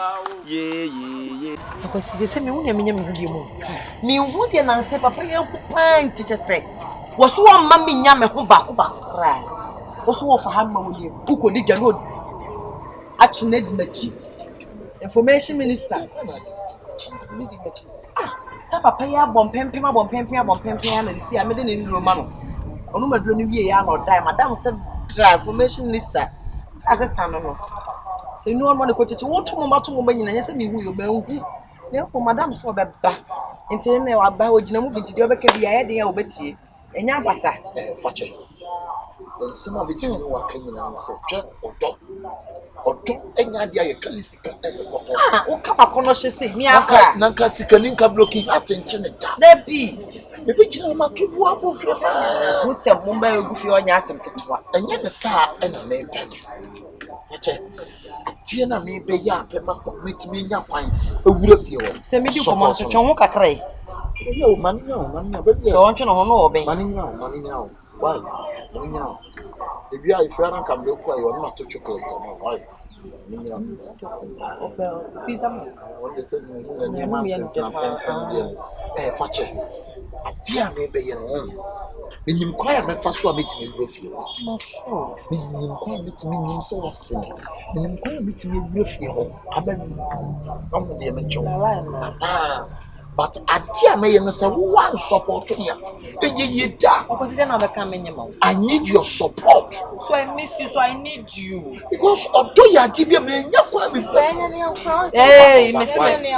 Because they say me won't mean me would be an answer, papa, you pine teacher. Was one mammy yam who back cry. Was one for Hamma with you, who could dig a road. Action Machi, Information Minister. Ah, papa, ya bomb pempia, and see, I made an in Romano. On whom I don't know, or die, Madame said, drive, Information Minister. As a stand on. So no one wanted to want to mama to woman and yes, me who you be. Therefore, Madame saw the back. Until now, I bow you moving to the other idea of Betty. And Yabasa. Fache. And some of it you know what can you now say, Jack or dog. Or dog, and Yadia Kalisika. Ah, oh, come upon us, say, me, Nanka Sikalinka blocking attention. There be. The picture of my 2 walk who said Mumbai with your Yassam Katua. and yet the Sa and a name penny. Fache. Tiana may be ya, Pema, meet me in your pine, a wood of you. Send me to Monster Chomoka Cray. No, money, no, but you want to know, money now. Why? Money now. If you are a friend, come look why you are not to chocolate. Why? What they said, Fache. A dear may be your own. When you inquire, my first one meet me with you. When you inquire, meet me so often. When you inquire, meet me with you. I'm the dimension. But a dear may say one support here. I need your support. So I miss you, so I need you. Because although you are Tibia, man, hey, Miss Ronnie,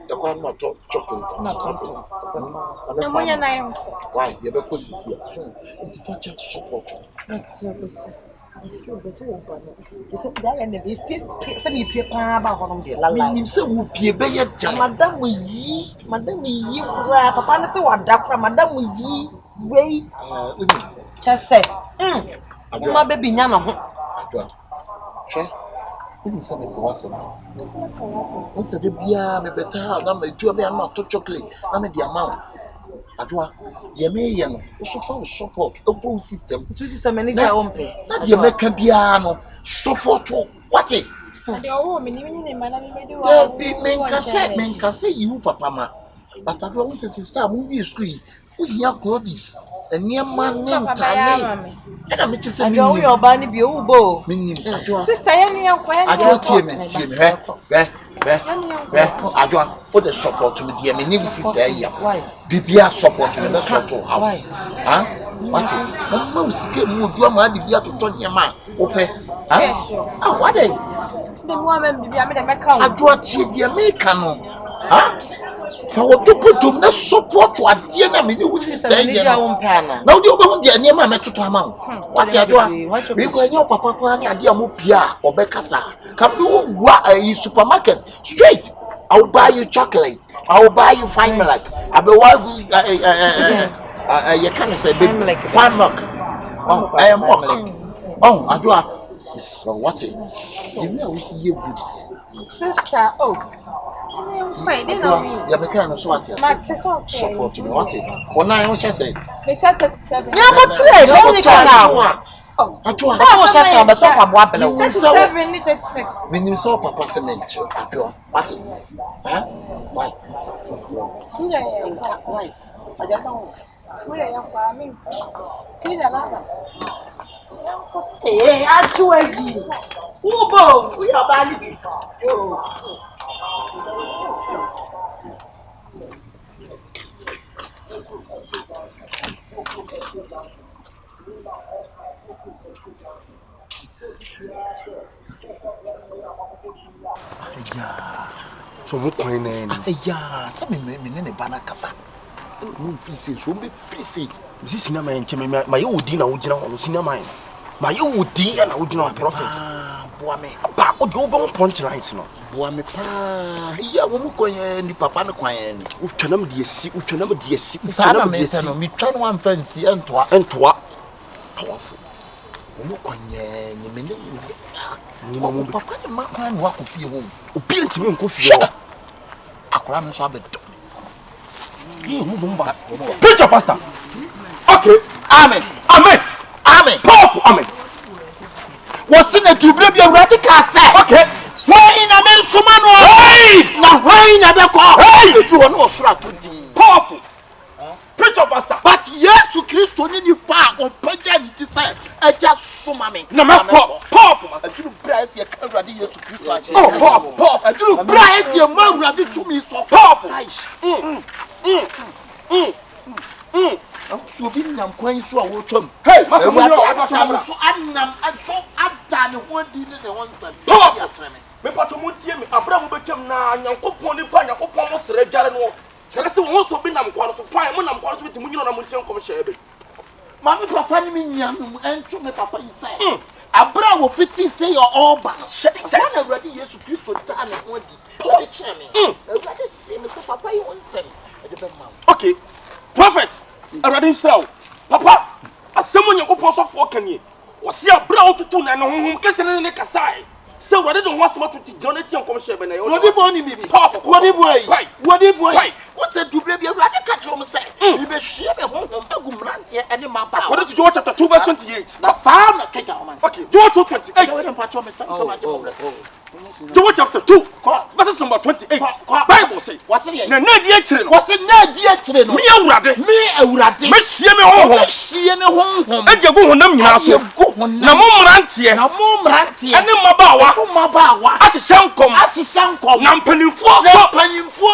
the one chocolate. Why? You have a here soon. It's not support. I feel the so bad. You said that and if you pay about one of the Lala. You say, would be a better Madame ye, Papa, say what Dacra, Madame ye, wait, just say, my baby Yana. What's the beer, my better, number 2 not to chocolate, number the amount. Adwa, ye may support a pool system. 2 system and your own pay. Not your make a piano support what it. There be men can say you, Papa. But I don't say, sister, movie screen. We have clothes. And near man named Tame. And I'm just saying, your banny be obo. Sister, I Adwa, put the support to me, dear. My name is Sister. Why? Bibia support to me, that's what to how. Huh? What? My mouse came more drama, Bibia to turn your man. Okay. Huh? What day? the woman be a mechanic. Adwa, dear, make canon. Huh? For what to put to me, support to a dear, I mean, you sister. Now, the other one, dear, near my metro to amount. What you do? We go in your papa, and dear Mupia or Becassa. Come to a supermarket straight. I will buy you chocolate. I will buy you fine milk. I will buy you can't say fine milk. Oh, I am milk. Oh, Adwa. Yes, what it? You know, we see you good. Sister, oh. You have a kind of swat. Support me. What it? When I was just saying, they shut 37. Yeah, but today, don't now. Adwa. That was just about talk about below. 37, 36. When you saw Papa cement, Adwa. What it? Huh? Why? Why? I just saw. Where are you coming? See the lava. Hey, I do again. Who we are bad. So what coin? Yeah, some men in a banner casa. free say so be free say this is cinema en cheme my you di na wo gina ho cinema en my you di na wo gina prophet boa me ba o de wo bon punch lines no boa me pa iya wo mu konye ni papa ne kwan ni utwanam de asi sana me se no mi twa no amfansi entoa powerful wo mu konye ni me ni mo papa ne makwan no akofie wo obi ntimi nkofie ho akora no so abedo preach your pastor. Okay. Amen. Powerful. Amen. What's in the tubre be radical say? Okay. Why in a man suman no? Hey! Na why in a be call? Hey! You want to sura to di. Powerful. Preach your pastor. But Jesus Christ ni ni pa on paja ni ti say. E just suma me. Na me powerful. Aduru price ye ka radi Jesus Christ aje. Oh, powerful. Aduru price ye ma radi to me so. Powerful. So bi nam kwan so a wo twam. Hey, maka mo yo abata so annam so adda ne ho di ne ho nsa. Powerful. Me pato mo tie me abra mo betwam na nyankopon ni pa nyankopon mo sere dware no. Sere se wo so bi nam kwan so pan mo nam kwan so bi timu nyino na mo tie nkom hye ebe. Mama papa ni me nyam entu me papa inside. Abra wo fiti say your all ban. When already Jesus Christ ta ne ho di. O che me. Everybody say me so papa you won say. Okay. Prophet. Already so. Papa, asemo nyankopon so fo kanie. O se abra otutu na ne honhom kese ne kasai. Se already don wasema to John eti nkom hye ebe na yo. Wodi bo ni bibi. Wodi boy. What say to brebi already catch you say. We be share me honhom agumrantie ene mapa. According to Joel chapter 2 verse 28. Na sam na keka o man. Okay. Joel 2:28. We don't patch me so much. Joel chapter 2 verse number 28. Bible say. What's it? Na di akire no. What's it na di akire no? Me awurade. Me hie me honhom. Hie ne honhom. Ege go honam nyina so. Na mo mrantie. Ene mabawa. Asise nkom. Na mpanimfo.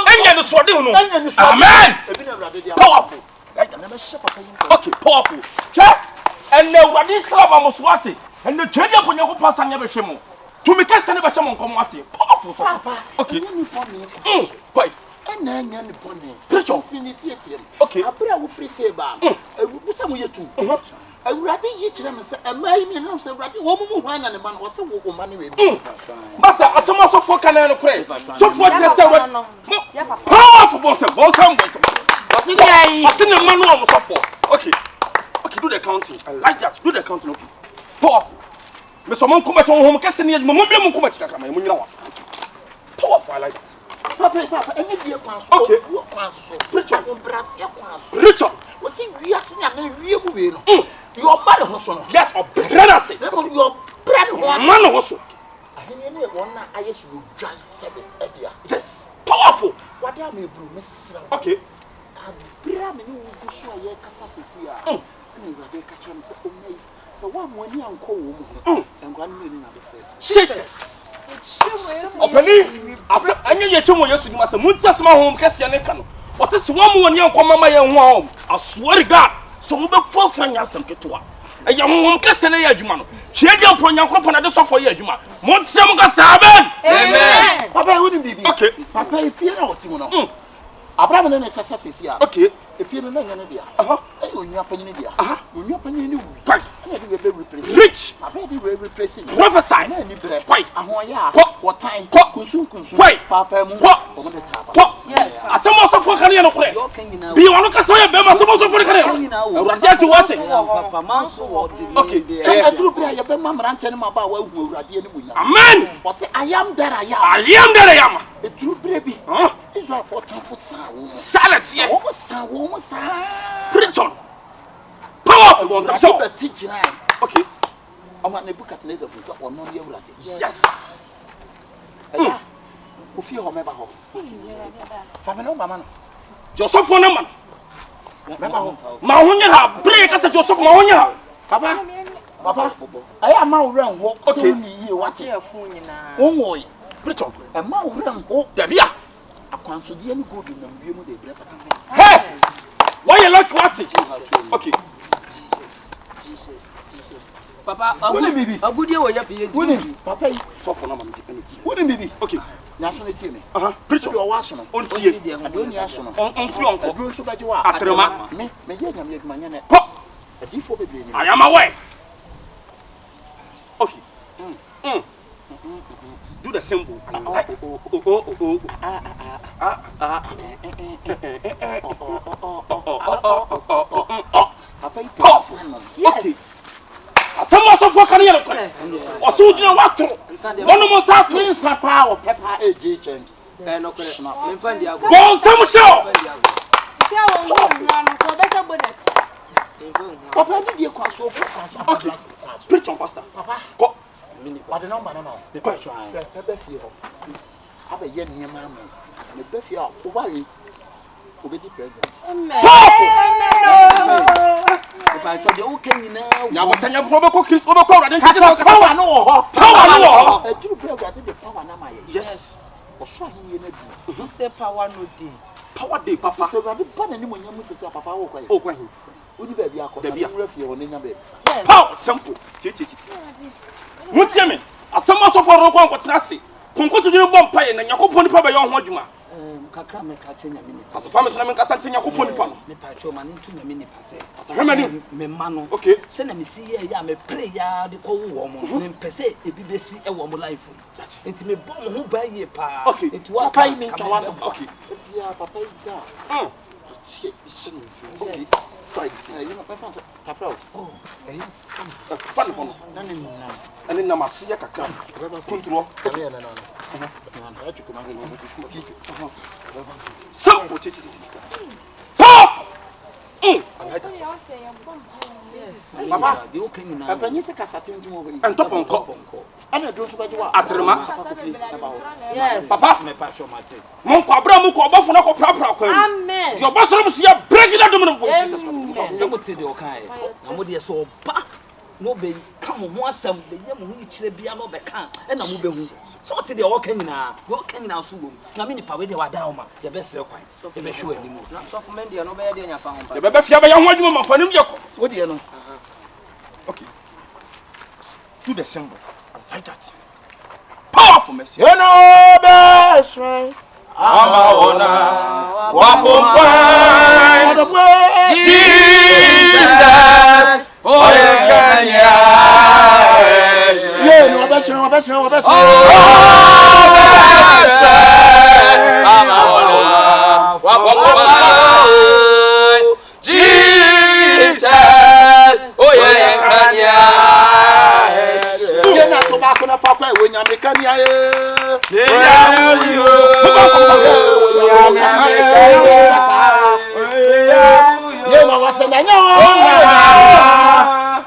Enye no so de no. Amen. Powerful. Okay, powerful. Che ene awurade slaba mo so ate. Ene twedi aponya ko pasa nya be hwemo. To me kese ne be hwemo nkom ate. Powerful so. Okay. Quite. Ena nya ne bone. Preach infinity etiem. Okay. Abra wo free say ba. Busa mo yetu. Awurade yi kire me say amai me no say awurade wo mu hwan na ne man wo say wo ma ne we. Basa asoma so fo kana no kure. So fo just say what? Powerful boss am go. What's in the manual of so okay. Okay, do the counting. I like that. Do the counting, okay. Powerful. Me so mon come to home kese ne mo mo come to kaka ma mo nyina wa. Powerful, I like that. Papa, any dear kwanso. Okay. Kwanso. Preacher. Brasia kwanso. Preacher. We see we are seeing na we mu we no. Your mother hoso no. Yes, or brother say. Your brother man hoso. Ahene ne won na ayesu go dwan sebe edia. Yes. Powerful. What am me bro mesra. Okay. Abra me ni wo so aye kasa sesi a. Ni wa de ka kire me se omai. So wa mo ani anko wo mu. Engwa no ni na the first. Jesus. Openi asa anya ye twemo Yesu ni masa munti asema hom kese ne ka no o se wo mu woni anko mama ye ho hom I swear to God so mo be fofra nya asem ketewa eye hom kese ne ye adwuma no hwe dia mponya nkro pana de sofo ye adwuma mo nsem ka saben amen papa woni bibi okay papa e fie na oti mu no Abraham ne kasa sesi a okay e fie no na nya ne dia e onyu apanyi ne dia onyu apanyi ne wu kwai na de be replace rich Abraham de replace prophesy na ni bre kwai ahoya what time kunsun kwai papa mu o mo de taba yes asemo so fo kane no kure bi wano kasa ye be ma asemo so fo kane awurade ati wate papa manso wo de okay e duru bra ye be ma mrante ne ma ba wa hu awurade ne munya amen o say I am there I am e duru bra bi Israel for time for sawo salad ye wo mo sa preach on powerful one so okay Ama Nebuchadnezzar was on no awurade yes Ofie ho meba ho. Fa me no mama no. Joseph no man. Meba ho. Ma honye ha break asa Joseph ma honye ha. Papa. Aya ma wo ran ho. Okay. Ni yie wache. Onwoi. Preacher. E ma wo ran ho. Da bia. Akwanso de ni gold na mbie mu de bre pata. Hey. Why you like what? Okay. Jesus. Papa, woni bibi. Agudie wo ya fiye ti. Woni papa yi so for no man depend. Woni bibi. Okay. Nyaso ne tie me. Preacher. Do wa so no. On tie. Ade oni aso no. On free on ko. Aduro so baje wa. Atrema. Me ye nyam ye dwuma nya ne. Ko. Adifo bebre ni. I am aware. Okay. Do the symbol. Okay. Someone so for career. Or so you know what to. One more start to papa or pepper AJ change. No correct. Me find the ago. Go some show. Papa need you kwaso. Okay. Preach on pastor. Papa. Go. What the number now? The question. Pepper feel. Aba ye niam am. Me be feel over yi. Obedi president. Amen. Ba cho de o kan nyina. Ya botanya bo ko Kristo bo ko rade Kasa power no ho. Power no ho. Aduru president the power na ma ye. Yes. Oso ahin ye na du. Say power no dey. Power day papa. So rade ba na ni mo nyam sese papa wo kwa ye. O kwa hin. Odi ba bi akọ. Da bia. Nwura fie wo ne nya be. Power simple. Ti. Mutie me. Asama so for ro ko ankotra se. Konko to dwene bom paye na Yakobon nipa ba ye ho adwuma. Kakra me ka che nyame ni. Aso fami so na me kasa nti Yakobon nipa no. Me pa cho ma ntu nyame ni pase. Aso hemani. Me ma no. Okay. Se na me si ye ya me pray ya de ko wo mo. Me pese ebi besi e wo mo life. Enti me bom ho ba ye pa. Enti wa Papa yi me ntwa no. Okay. Bia papa yi da. Okay. Side. You know, my friend, Capra. Oh, Fun one. And then Namasia Kaka. Control. So, pop! Papa, you can now. Papa, you say Casatin and top on cop. And I don't know what you are. Yes. Papa, me pa cho ma te. Mon kwabra mu ko bofo na ko prapra ko. Amen. Your boss room see break that dominant for Jesus. Se mo te de o kai. Na mo de so ba. No be come ho asem be ye mo hu kire bia no be kan. E na mo be hu. So te de o kan nyina. Yo kan nyina so wo. Na me ni pa we de wa da o ma. Ye be sere kwan. Ye be hwe ani mu. Na so for men dia no be dia nya fa ho pa. Ye be fia be ya ho adwuma ma fanim ye ko. What do you know? Okay. Do the symbol. Like that. Powerful mercy. You know best right. Amaona wakumpa Jesus. Oh Kenya. Yeah, no best. Amaona wakumpa Jesus. Oh Kenya. Yeah, na tobacco na papa we nya mekania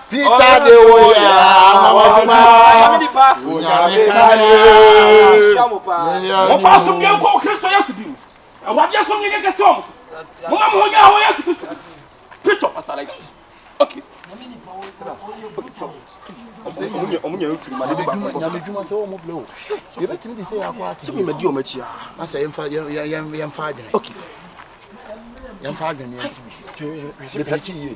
Peter de Oya na waduma mo fa so bien ko Kristo Yesu bi e wade so nge ke so mo ma mo nya ho Yesu Kristo preach pastor like that. Okay. Omunya mfiri ma de ba na meduma se o mo blow ye betimi de se yakwa ati me di o machi a asa yemfa adwene okay yemfa adwene ati bi preach ye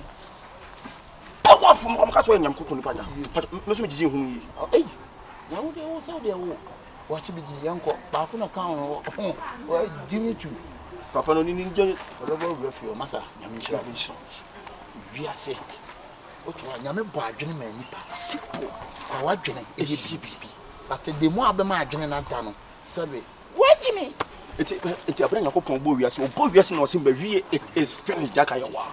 powerful mo ka so nyam kokoni pada me so gigi hu yi eh na wo de wo so de wo watch bi gi yanko ba ko na kan wo Jimmy tu papa no ni nje obo bro fi o masa nyame nshira wiase otu nyame bo adwene ma nipa sipo awadwene e bibi but the mo abema adwene na da no sabe wajimi eti abra Yakobon bo wiase o bo wiase na o sim ba wie it is finished jaka ya wa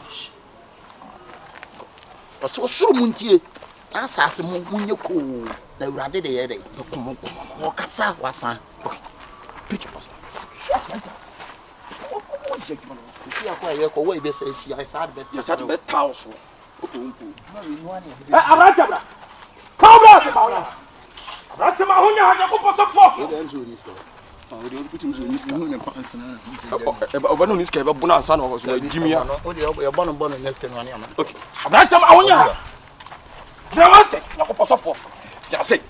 o suru muntie asase mo munye ko na urade de yede o kasa wasan okay preach pastor si akwa ye ko we be say shi I sad bet ya sad bet house abra Abra ma hunya ha Yakobon so for o de putim so niska no ne pants na oba no niska be bona ansa na o so jimia o de ye bono next no ani ama okay abra ma hunya ha Drawase Yakobon so for ja say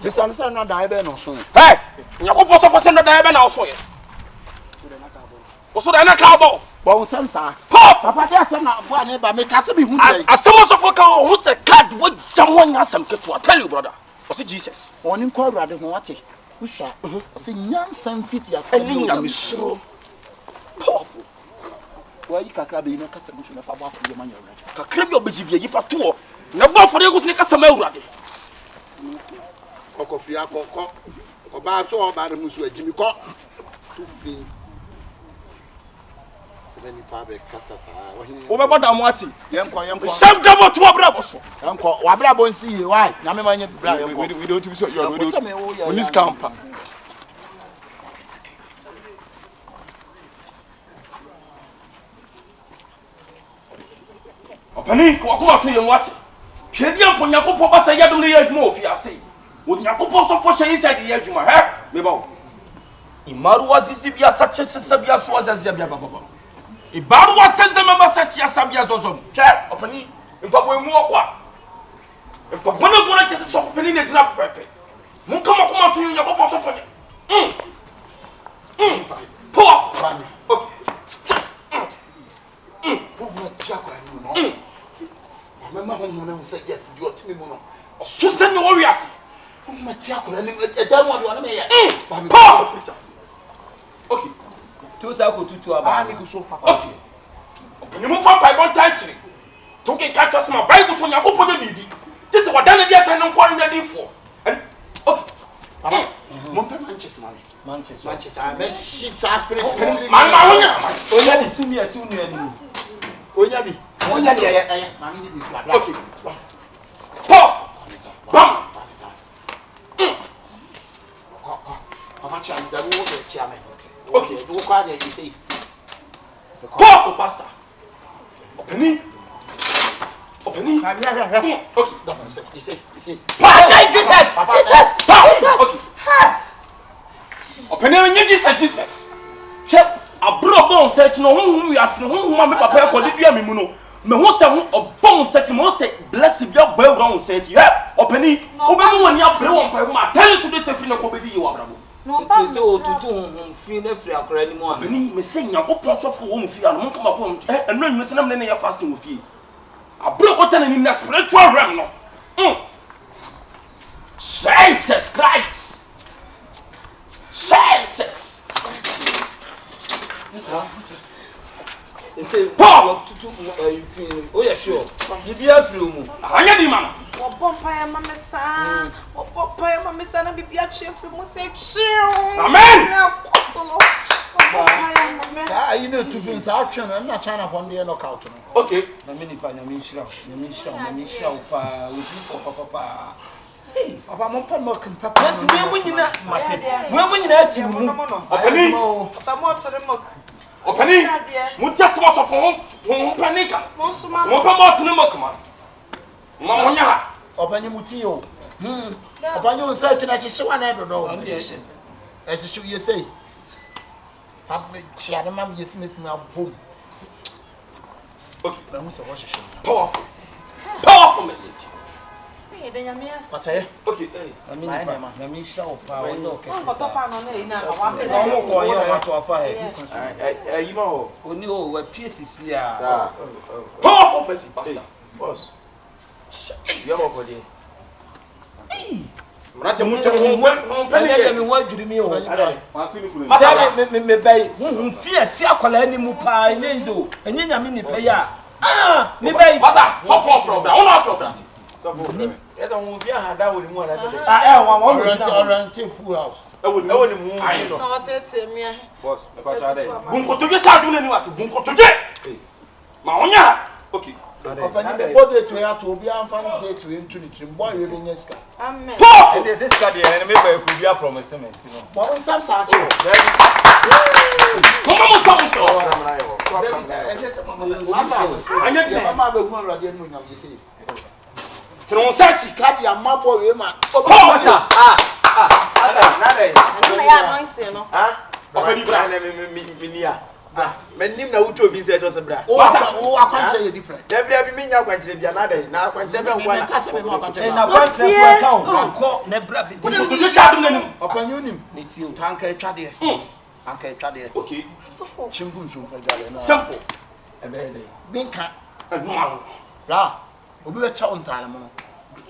Bisan sa na dai be no so hey Yakobon so for say na dai be na so ye o so da na ka bo bon sam sa papa dia sam na bo ani ba me ka se bi hu dai asem so for ka o se card wo jam wo nya sam ke to tell you brother o say Jesus oni ko urade ho wate Usha. Say nyansan fit ya Any nyamisro. Powerful. Why you kakra be you kasa busu na fa ba fu man yawra. Kakra bi obejibie yifa to. Na ba for ego ne kasa ma awurade. Kokofri akoko. Ko ba so o ba na musu ajimi ko. Tu fi. Beni pa be kasa sa. Wo be boda mo ati. Yenko. Sam dabo to brabo so. Yenko, wa brabo nsi yi why? Nyame manye bra yenko. We don't be so you we don't. We need camper. Opani ko akoma to yen wate. Twedi ampo Yakobon ba sa yadom ne ye adwuma ofi ase. Wo Yakobon so fo hye inside ye adwuma. He, me ba. Imaru wazizi bia sache sesa bia so wazazia bia baba. Ibaru wasenze mama sache asabia zozom. Ke, opani, mpabo emu okwa. Mpabo na bona chese so opani na tina pepe. Mun kama kuma to Yakobon so fo. Po. Mama hono na say yes, you are me mono. So send no warriors. Mama tia ko na e da mo do na me ya. Pa. Okay. Tu sa ko tutu aba. Ba mi so papa. Okay. Opani mu fa Bible title. To ke catch us my Bible so Yakobon na bibi. This is what Daniel dey say no kwa ndey for. And okay. Papa, mon pe Manchester man. Manchester. I be shit aspirin. Man wonya. Onya bi tu mi atu nu ani. Onya bi. Onya bi eh mami ni bi bla bla. Okay. Pop. Bam. Papa cha mi da wo be chia me. Okay. Do kwa dey you say. Pop pastor. Opani. Okay. You say. Papa Jesus. Okay. Opani Jesus. Chef abrobo on set no hu wi ase no hu ma me papa ko de dua me mu no. Me ho se ho obon set mo se bless bia gba ewura on set. He opani obemu woni abre won pa ma tell to this free no ko be di you abrabo. No ba so tutu fi na free akora ni mo Opani me se Yakobon so fo wo mu fi ano mo kama ko enu enu se na me ne ya fasting wo fi. Abro ko tane ni na spiritual realm no. Jesus Christ. Jesus. They say Paul tutu you feel oh yeah sure. You be a through mu. Anya di man. Obompa mama sa na bibia chef mu say chill. Amen. Ah, you know to be action and not China for the knockout. Okay. Na mini pa na mi shira pa we for papa. Hey, Papa mon pa mo kan papa. Na ti we munyina mate. We munyina ati mu. Opani. Papa mo tore mo. Opani. Mutia so so fo ho panika. Mo suma. Mo pa mo tene mo kama. Mo mo nya ha. Opani muti yo. Opani on search na hihye wa na dodo. E hihye ye say. Papa chia na mam yes mesim abom. Okay. Na mu so hihye. Powerful. Powerful message. What say? Okay. Na mi shira pa we no kesi. Ko to pa no na ina wa be. Na mo ko ye wa to afa he. You know. Oni o we PSC a. Powerful message, pastor. Boss. You are for there. Mrate Mo mu te te mo penny. mi wa dwiri mi o. Pastor. Say me bai fi ati akola ni mu pa ine ndo. Enye nyame ni pe ya. Ah, me bai. Pastor, so far from there. One from there. Yes, I will be a hard out with more. Rent full house. I would know the moon. No tete me. Boss, about that. Bunko to just out ni was bunko to je. Ma onya. Okay. Opani the body to ya to be am fan day to into the boy we be nyeska. Amen. And this is Scadi and maybe I could be a promise. But on some such. Come on, come so. Anya mama be hu radio mu nyam you say. Tron search. Kadi amabo we ma. Pastor. Na ya anointing no. Opani bra. Minia. Menim na wuto bi say to se bra. Oh, akwanche you different. Debra bi minya kwanche bia na dey na kwanche be ngwa Ka se be ma akwanche. Na kwanche for town. Ko na bra bi. Bunko to just out ni. Opani unim. Ni ti o. Tanka etwa de. Anka etwa de. Okay. Chimbu nso fa jale na. Simple. Binka. No. Bra. Obi we cha ontale mo.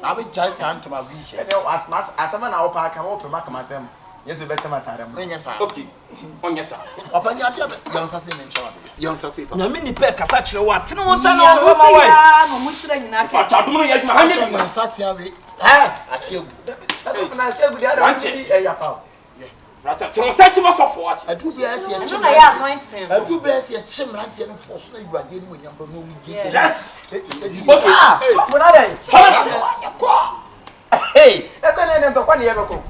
Na be jai sa antoma wi she. Asama na wo pa ka wo pe maka masem. Yes, we better matter. Okay. On yes, sir. Papa, you are young assassin in charge. Young assassin. Na mini pe kasa kire wa tene wo sa na Ya, wo ma wa. no mo shira nyina Pa ka. cha dum no ya ma hanye Man satia we. Ha, ashegu. That's what I said. We are a pal. Rata tene sa ti ma so for what? I do be as No na ya anointing. I do be as a chimran and force no you are getting when you're no we get. Yes. Okay. For that, hey, that's an end of 1 year ago.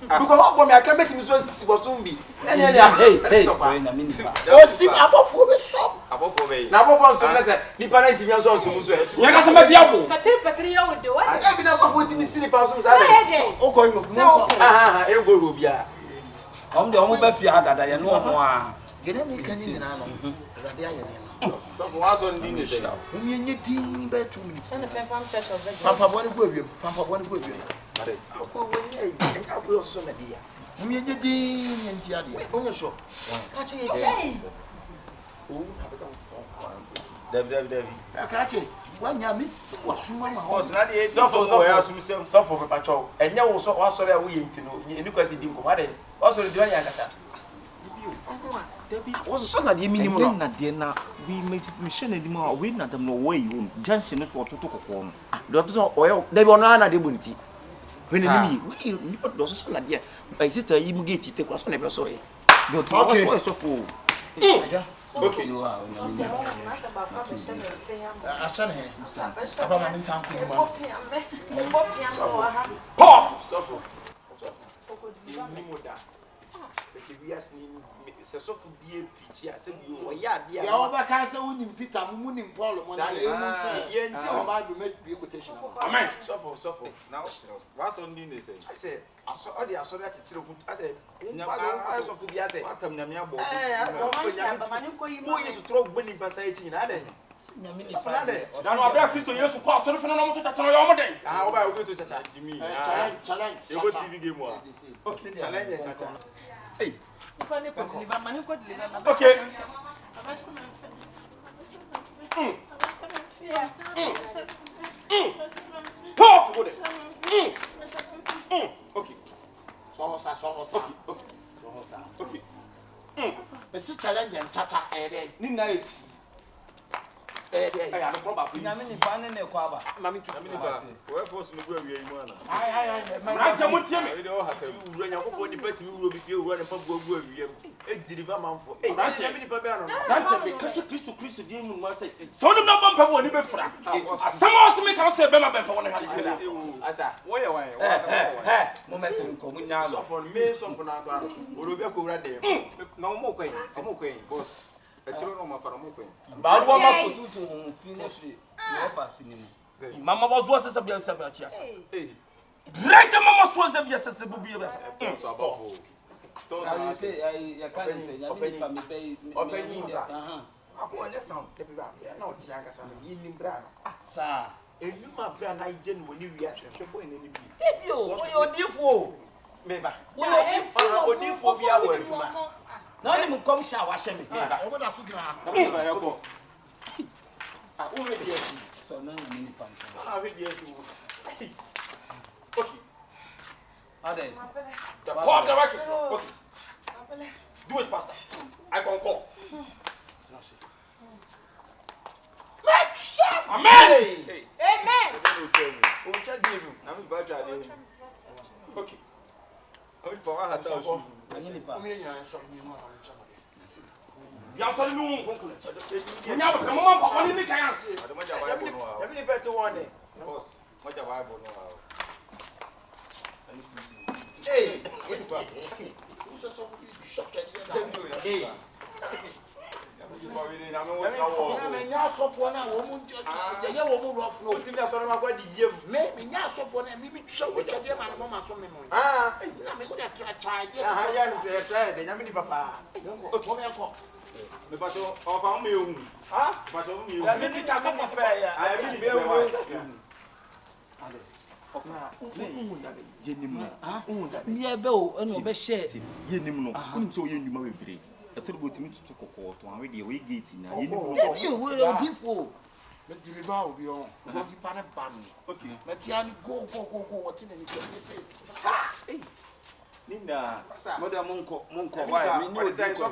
Because when I come back to me, so soon be. Hey, na mini pa. Oh, see, above for the shop. now, what from some Nippon years old to Musu. Ya ka sama dia bo. Patri ya wo de wa. I can't be not so waiting to see the person. Oh, going Ah, you go, Rubia. Om de om ba fi adada ye no ho a. get me can you know. Radia. So was on dinner say. We need tea by 2 minutes. Send the fan from church of the. Papa, what go you? Papa, what go you? I will also let you. We need tea and Tiadia. Oh, sure. Hey. Debbie. I catch it. When you miss what's wrong, Was not the age of for patrol, and you also we to know. You because he didn't come out. Also, the Diana. Was son of the minimum na de na we make mission and more we na them no way you junction is what to go. Doctors oil they were not de bunti. When we those son of my sister you get it across on a sorry. Okay. Okay. You are. I said, Papa, I'm something. Pop. Se so fu bie pichi ase bi o ya dia ya oba kan se woni Peter mu ni Paul mo na ye mu so ye nti o ba do make be quotation Amen. So Now was on dinner say. I say aso all the aso that chire ku I say nyama so fu bia say Watam nyame abo. aso ko nyama mo yesu tro gbani pasa echi na dey Nyame ni fa fa. Dan wa bra Kristo Yesu kwa so fe no mo to tata yo mo den. ah oba we to chacha Jimmy. challenge You go TV game wa. okay challenge chacha hey Ni ko deliver mani ko deliver na. Okay. Pop. Go there. okay so okay be si challenge and tata ni na esi Hey, I'm a problem. Nyame ni fa ne ko aba. mami tu Nyame nipa. Where force me go awie mu ana. Rancha mo tie me. We dey all hatam. ura nya ko ni pati mi uro bi fie ura ne pa go awie e deliver manfo eh Rancha. nyame ni pa be ano Rancha me kashe Kristo die mu ma say. So no na bompa bo ni be fra. Asama o se me ka say be ma be fa wona hale. asa Wo ye wan? Mo me se ko mu nya so for me so for na ado uro bi ko ura de Na mo kwen. Mo kwen. Boss. Echiro no ma fara mo kwen. Ba do ma so tutu ho fi ne fi. Ne fa sinimu. Mama was was se bia se bia chia. Eh. Break mama so se bia se bu bia se. So abafo. I say I can't say nyame ni pa me be. ako onye sound de bi ba na o ti anga sa no yin nim bra no Sa. enu ma bra na je no woni wi ase hwebo ene ni bi Ebio, o yo difo. me ba Wo so odifo bi awo aduma na ni mu come sha wa she me. o bo da fu gira Na ba yako. ah o me di esi So na ni pa. ah we di esi okay Ade. Pop the record. Okay. Do it, pastor. I concur. Amen. Amen. o cha di nu Na me ba ja de. okay Obi pa wa hata osu. o me nya so mi no na cha Ya so nu concur. Nya ba mama pa woni ni kan ya. Ade mo ja Bible no wa. yami ni bete wone Boss. Mo ja Bible no wa. eh o so so bi shock e eh Na me wo sa wo. me nya so po na wo mu ye wo mu rough no o ti mi asoro ma kwa di yem me nya so po na mi bi twa wo twa de ma no ma so me mo ah na me go da try ah ya no try de yami ni papa o me ko Me pa so o fa mo yewu. Ha? Pa so mo yewu. Ya mi ni ka so for spare ya. Ah, me ni be wo. Ni ebe o enu be share. yenim no unim so ye nduma bebre etoro botimi tutu kokko to anwe de we gate na yenim Ebio, wo yo difo. me deliver obi on o gi pa ne ban okay me ti an go what in any say Nina, Madam Munko, why? Me know that so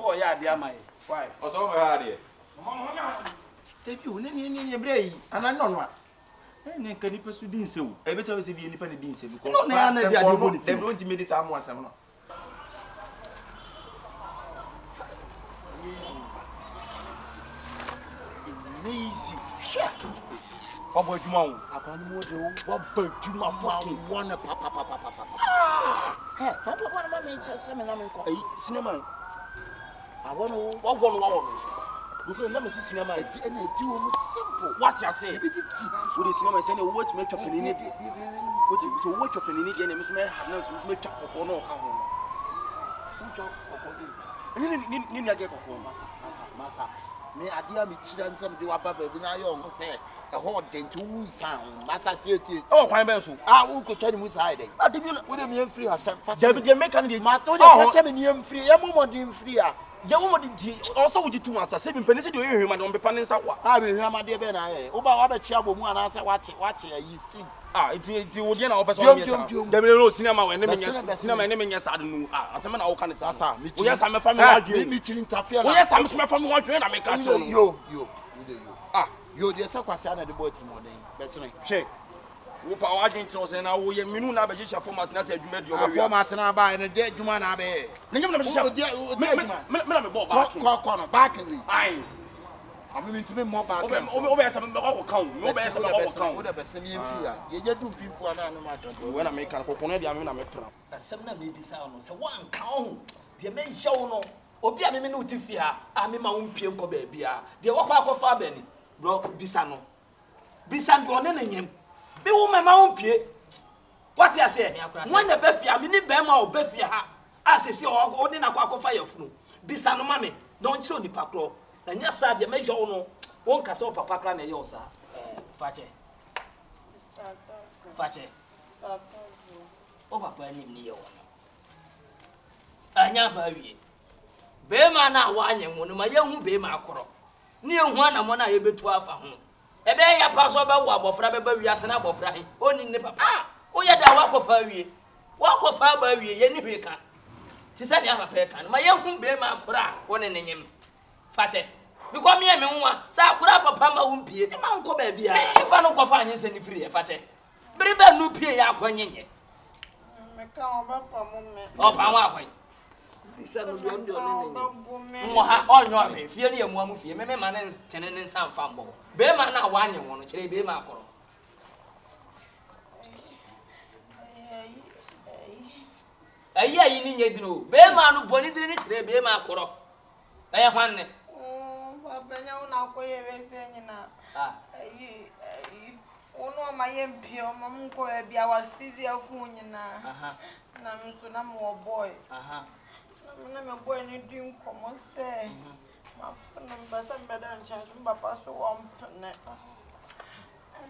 for ya, dear my. Why? Also, my dear. Take you, Nini, Bray, and I know what. And can you pursue Dean so? Every time you see any penny Dean say, because they don't make it someone. Easy. What about you, Mom? What about you, my fucking one? Papa. Hey, Papa, what am I making? Cinema. I want to walk one. Because let me see cinema. And I do simple. What you say? With the cinema, saying, what make up in it? What is a work up in it? And Miss May have no make up for no come. You get a home, Massa. May I dear me children some do above when I young say a hot then to sound. Massa theatre. Oh, why, Benson? I won't go tell you who's hiding. I did you with me free herself. They make a Mato, you 7 years free, a moment in free. Ya woman did also would you two masters 7 pennies to hear him on the panel. I will hear my dear Ben. Oba Chabo, one answer watch a yeast. Ah, it would get our person. There will no cinema when the cinema naming yes, I don't know. As a man, all kinds of answer. Yes, I'm a family meeting Tafia. Yes, I'm from one train. I make a you. Ah, you're the Saquasana the boat morning. That's right. Check. Upa wajintos and I will mean na bejisha format na said you made your format na ba and dead Jumana be. Corner back in me. I mean to be more back. Over some count. No better count. What a person in fear. You do people no matter. When I make a coconut, I mean, I'm a plan. A seminar may be sound. So one count. The men show no. Obia me no tifia. I mean my own PM cobe bia. The walk of Fabeni. Bro, Bisano. Bisan gone in him. Be woman my own pie. What you say? When the Befia, mini Bema or Befia, as I see, or in a quack of fire flu. Bisano mammy, don't show the pacro. And yes, sir, the measure no one castle papa clan a yosa. Fache. Over by him near one. I never be. Bema now, one, my young Bema cro. Near one, I'm one I able to have a home. A bear pass over what Frabba Yasana of Fry, only the papa. Oh, yeah, that walk of her. Walk of her baby, any week. Tis any other pecan. My young Bema cra, one in him. Fache. Because me and one, so I could have a pama won't be a man go baby. If I don't find you any free, Fache. But if I no pay out when you oh, Pama. On your way, fearing a woman, fear, maybe my name's tenant and some fumble. Bear man, now one you want to be my call. A year in your do. Bear man who put it in it, they be my call. I have one. Ono my MP, Mamma, be our Caesar Funina. I'm a boy. I'm a boy, and you didn't come on say. My phone number, some better than chance, Papa, so on.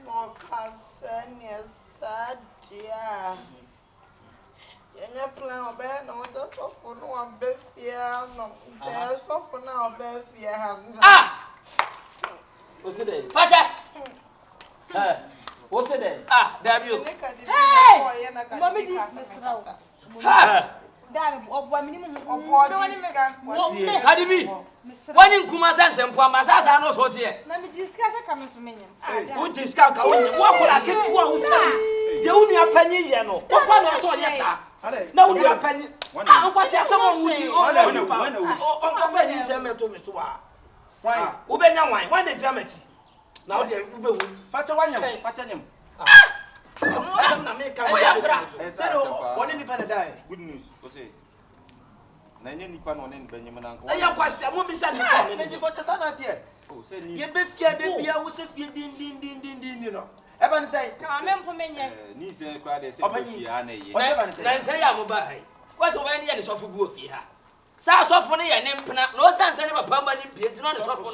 No cousin, yes, sad, dear. You're playing a bear, no, that's all for no one, Bethia, no, there's all for now, Bethia. Ah! What's it? Pacha! What's it? Ah, damn you. Hey! Mommy, this Ha! Damn, of 1 minimum of Hadibi. When in Kumasan and Puamasas are not what here. Let me discuss a coming to me. Who discount what will I get 2 hours? The only a penny, you know. What one I saw, yes, sir. No, we are pennies. What's someone with you? Oh, pennies, I met to me to why? Ubena wine, why the damage? Now they're Fat one, Fat him. One independent die. Good news, Jose. Nanya Nipan on in Benjamin Uncle. I am quite a woman. For the son here. Oh, say, you be feared, I was a fear, din, you know. Evan say, come on, for me, niece and cried as I say, I'm a buy. What's over any of a good here? South of Funny and Empana, no sense any of a permanent beard, not a soft,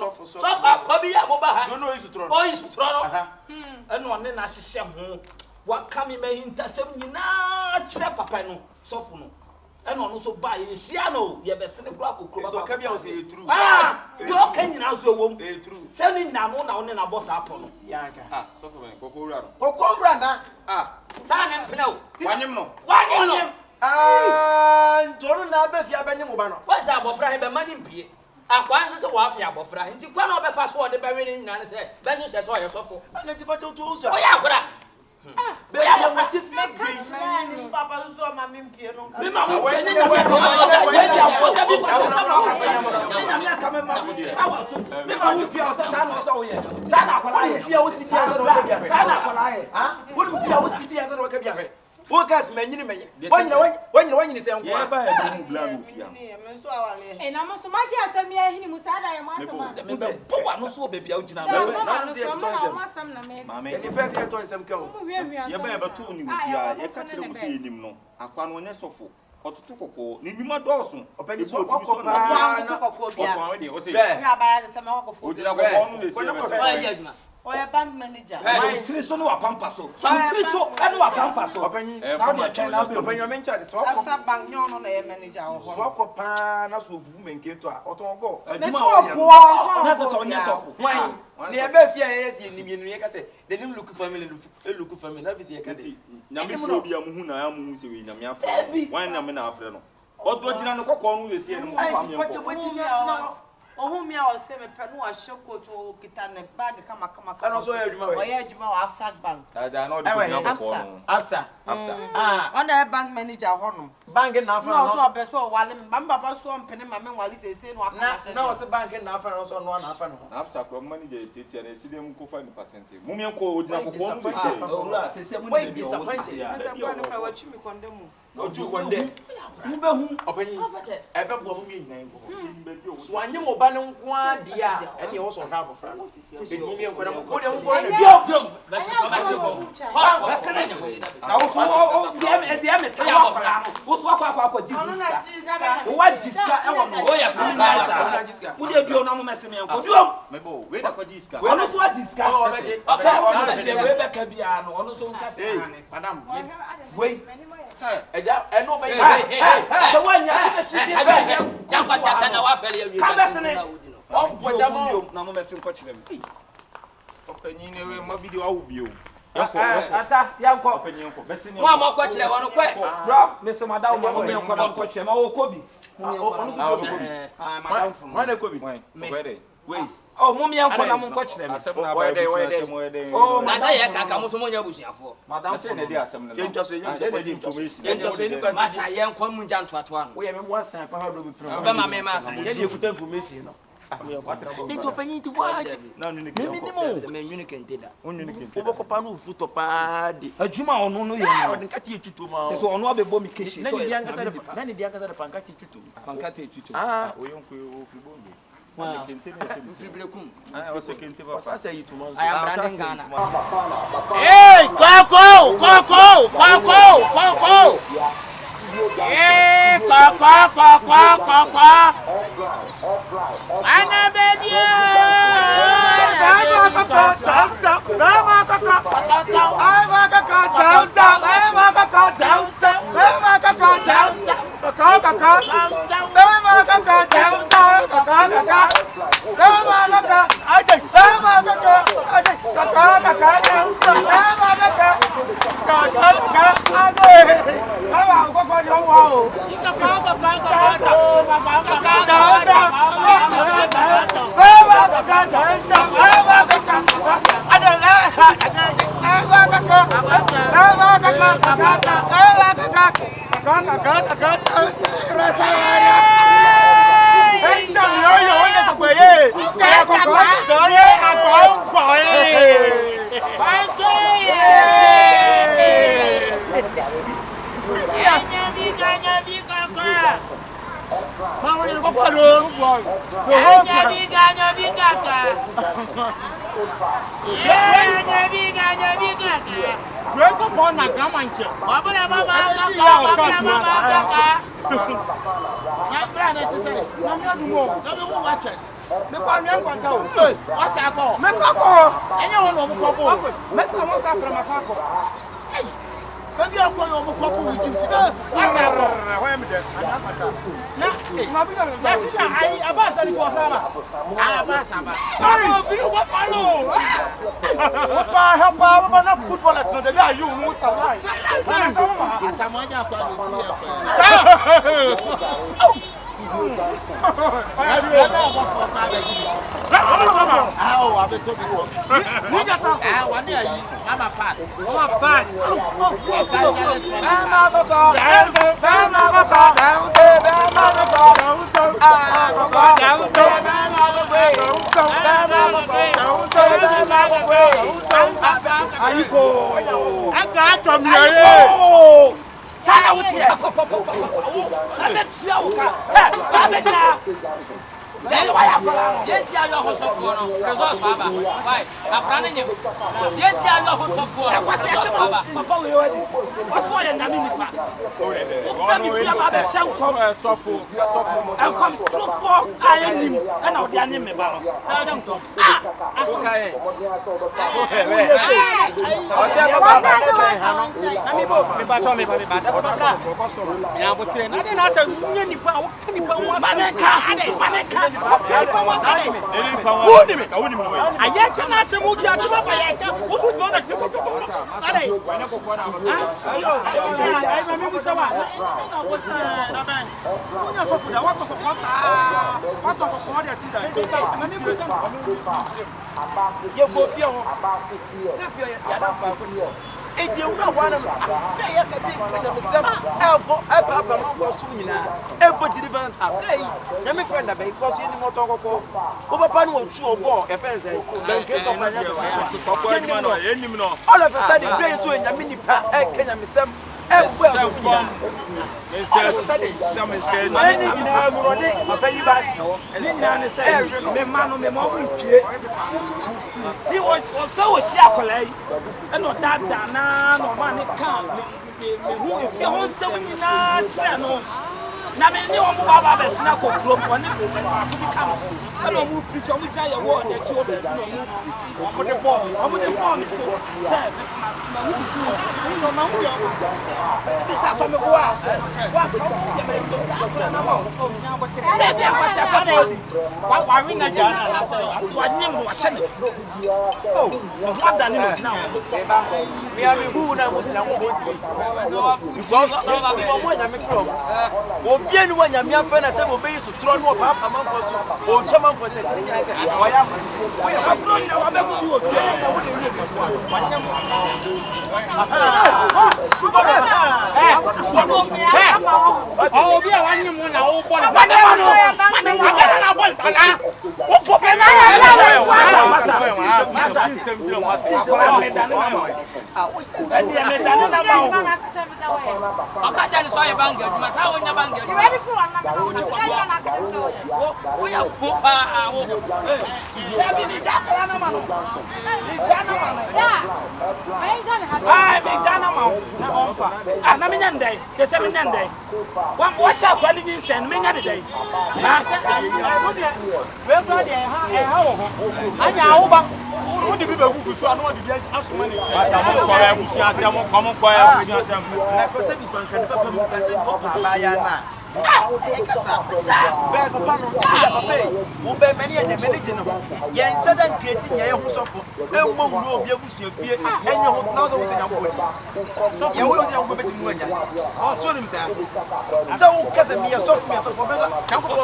hobby, I don't know, is to throw. And one then I see what coming may intercept you now, chap, papa, no, soft no. And also buy a shiano, you have a cynic block of Crocabia say true. Ah, you are can you also won't be true. Sending now on a boss upon Yanka. Coco Randa. Ah, San and Pino. One, Njoro na abefi abenye mo ba no. Wa sa abofra he be mani mpie. Akwan so se wa afi abofra. Nti kwa na obefa so de be we ni nyane se be hye so ye sofo. Ana ti fa cho so. O ya akora. Be ya fa ti fi green. Papa so ma mi mpie no. Me ma wo ni na wa to. We dia wo da bi kwa so na wa ka. Ni na me ka me ma wo. Awa so. Me ma wo pia o sa na o so wo ye. Sa na akola ye. Fia wo si dia za no ka bia. Sa na akola ye. Ha? Wo ni fia wo si dia za no ka bia. Wo gas manyini menye. Wanyini se nko. Ye ba e mu bla no fia. Ni me so awale. E na mo so ma ji asam ya hini musada ya ma asam. Me be bo wa no so be bia o gina Na no. no so ma asam na me. Mama. Any first year to sem ka o. Ye ba e ba to ni fia. Ye ka kire mu se enim no. Akwa no nye sofo. Otutu kokko ni nima dɔɔso Openi so kokko ba na Kokko bia. ɔtɔn de o se Ya ba ya se me kokko. o jira kokko no de se O bɛ ya adwuma. Oya bank manager. Tiri so no wa pampa so. Tiri so e no wa pampa so. Openi na de twɛn na be. openi o mencha de so Asa bank nyo no na ye manager ho. so akopa na so ofu menke to a oton go. Adwuma so wa ye. boa. Na se so nya so. Wan ne e ba fia ye si enim yenu ye ka se the name look family look family na bi se ye ka de. nyame fro bia mu hu na ya mu hu se we nyame afre wan na me na afre no ɔdɔ gyina no kokko no de se no mu kwa me Fache ko weti mi atina. Ohun mi a o se me pe no a sheko to kita ne bag kama. Ana so ye adwuma we. Oya adwuma wa Afsat bank. da na ɔde ko gyina kokko no Absa. On the bank manager ho no. Bank na afa No so no. be so wale me papa so mpene ma me wale se no aka. Na o se bank na afa no so no na afa no. na absa ko manager tete na sidem ko fa ni patente mu me ko o gyina kokko no de se Owura se se mu Wait, ni bi o disappointed. se ya. Asa kwa no pra wa chimi kondemu. Oju konde. Mu be hu. Openi. Ebe bo mu mi nyan go. So anye mo ba ne nko ade a ene wo so na abofra no. Be mu mi enko na mo de nko na bi o. Ba se ko ba se ko. Ba se na wo so o dia me ta wa fara no. Wo so akwa ji jiska. Wo wa jiska e wo no. O ya fra na. Wo de bio na mo mese me enko. Bio. mebo we da ko jiska Ono so jiska. Ono se de we be ka bia no. Ono so nka se ane. Madam. Wait. Eja eno be so wanya se sidi be ja kwa sasa na wa fele wi ka be sene o pojamo na mo mesin ko chire mi opanyi ne we ma video awu bio ata yanko opanyi yanko besini mo ma ko chire wono ko bro Mr. Madam mo me yanko na ko chire ma wo kobi mo yanko na kobi madam fun why dey kobi why dey wait oh mo me yanko na mo ko chire mi asem na ba asem we dey oh na sa ye kaka mo so mo nya busuafo madam say na dey asem na Yentwa so yentwa so information yentwa so ni kwa ma sa ye nko mu nja ntoato ano we ye me one sign pa do be pro be ma me ma sa ye dey kuta information no ni to panyi ti wa na nu ni mimi ni mo me nyuni kenteda onyu ni kente wo ko pa no fu to pa de adwuma ono no ye o no de nkati etuto ma so ono abebo mi Keshye na so ni dia nkata na ni dia nkata de fankati etuto fankata etutu oyonko o fi bombe na kente na se mfribrekum o se kente ba sasa yi to man so I am branding Ghana Hey, Coco! Hey, Coco! Anabedia! Baby, I'm going to go with you. Where am I? No, I about to go. It's you know one of them. Say yesterday, everybody delivered a day. Let me friend because you more talk about Overpan will chew a ball, a fence, all of a sudden, grace to a mini pack, Kenya, Miss Sam. Na me ni omo baba be sina ko krom oni ko be ba ko bi kam e no mu preach omo ja ye wo na chi wo be no mu preach omo de bo mi so se na mu du no ma mu yo ti sa so me ko wa ko ye me do ka na mo nya bo kire e bi ko sa so de wa wi na ja na so wa nyim wa hye ne oh no wa da ni mo na me am who na mo na mo because mo na me from bien wa nyame afa na se mo be yisu tro no papa manfo so o chema manfo se kiri nyina se o ya wo ya abro nya wa be ku o fie na wo de wi wa nyam oh bi a wa nyim na wo bo na ba na na bo na wo bo be na masa me dane na mo me dane na mo o ka cha ni so ye banga djuma sa wo nya banga You ready for another one? wo ya fu pa wo ya bi ni ja kala na ma no ni ja na ma no Yeah. Why you don't have ah me ja na ma na omfa ah na me nya ndai te se me nya ndai wa sha kwa ni sen me nya de dai ha we bra de ha wo ho anya wo ba wo de bi be gugu so anu wo de bi asoma ni che asa mo ko ya busu asa mo ko mo ko ya busu asa na ko se bi banka ne papa mu ka se ko pa ya na kasa be papa no papa wo be mani e de mani je no ye nsa dan create nya ye ho sofo emmo wuro obi abusu afie enye ho na so wo se nya ko so ye wo se nya ko beti mu anya so nim sa so wo kasa mi ye sofo be na ko so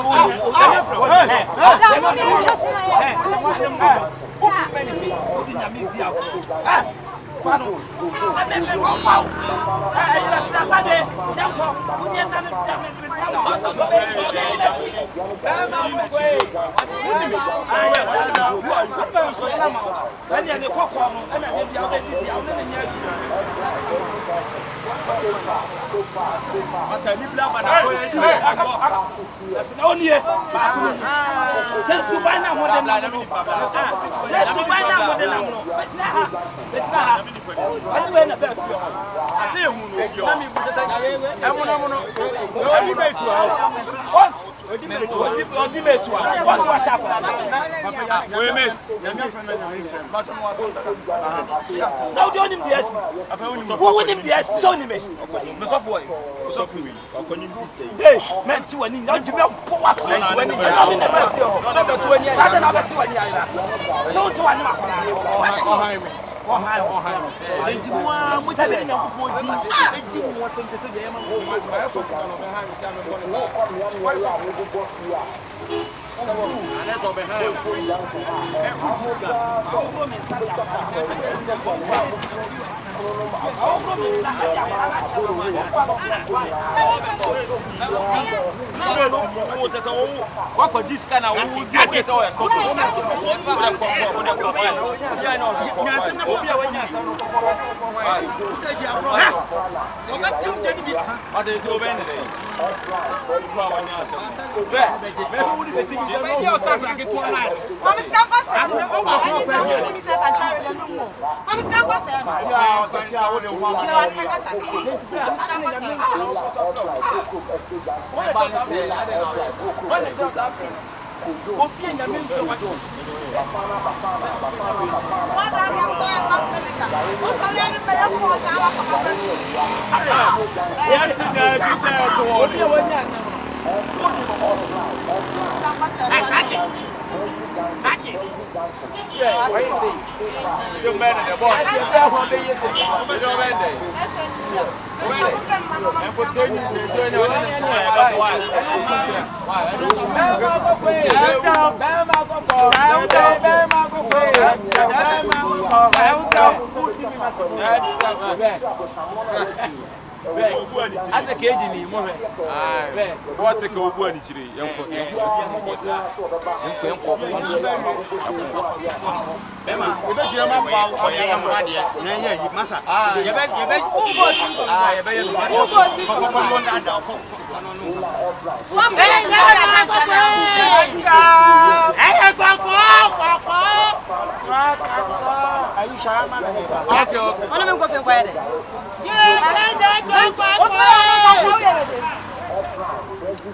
Fano, me mau. Ela está sabe, já com, unhenta no Ate keji ni mo he. Ah. What take obu ani chire. Yenko. Bema, ebe jira ma ba o ya ma de. Nya yi masa. Yebe. Ah, yebe ye. Ko mo nda da ko.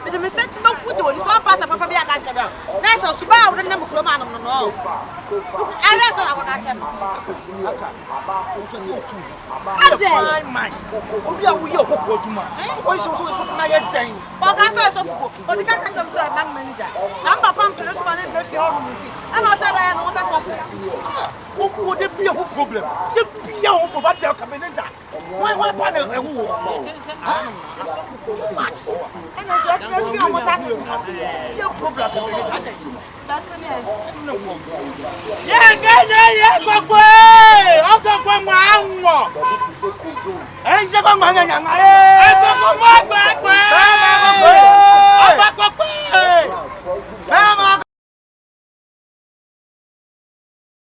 But me search my put on it pass papa be aka chebe. Na so suba a wona me kroma no no. Ala so na wona chebe. Aka. O so se otu. Ade. My. Obi a wo ye okoko aduma. O so na ye den. O ga fe so fuko. O di ka ka chebe so bank manager. Na papa nkele so na be fi o mu fi. Ana o chebe ya no so so. O de bi a problem. De bi a o problem de ka manager. Why panel e wo. Too much. And I just feel what that is. Your problem. That's me. Yeah, go go. O go go ma anwo. E se ko ma nya nya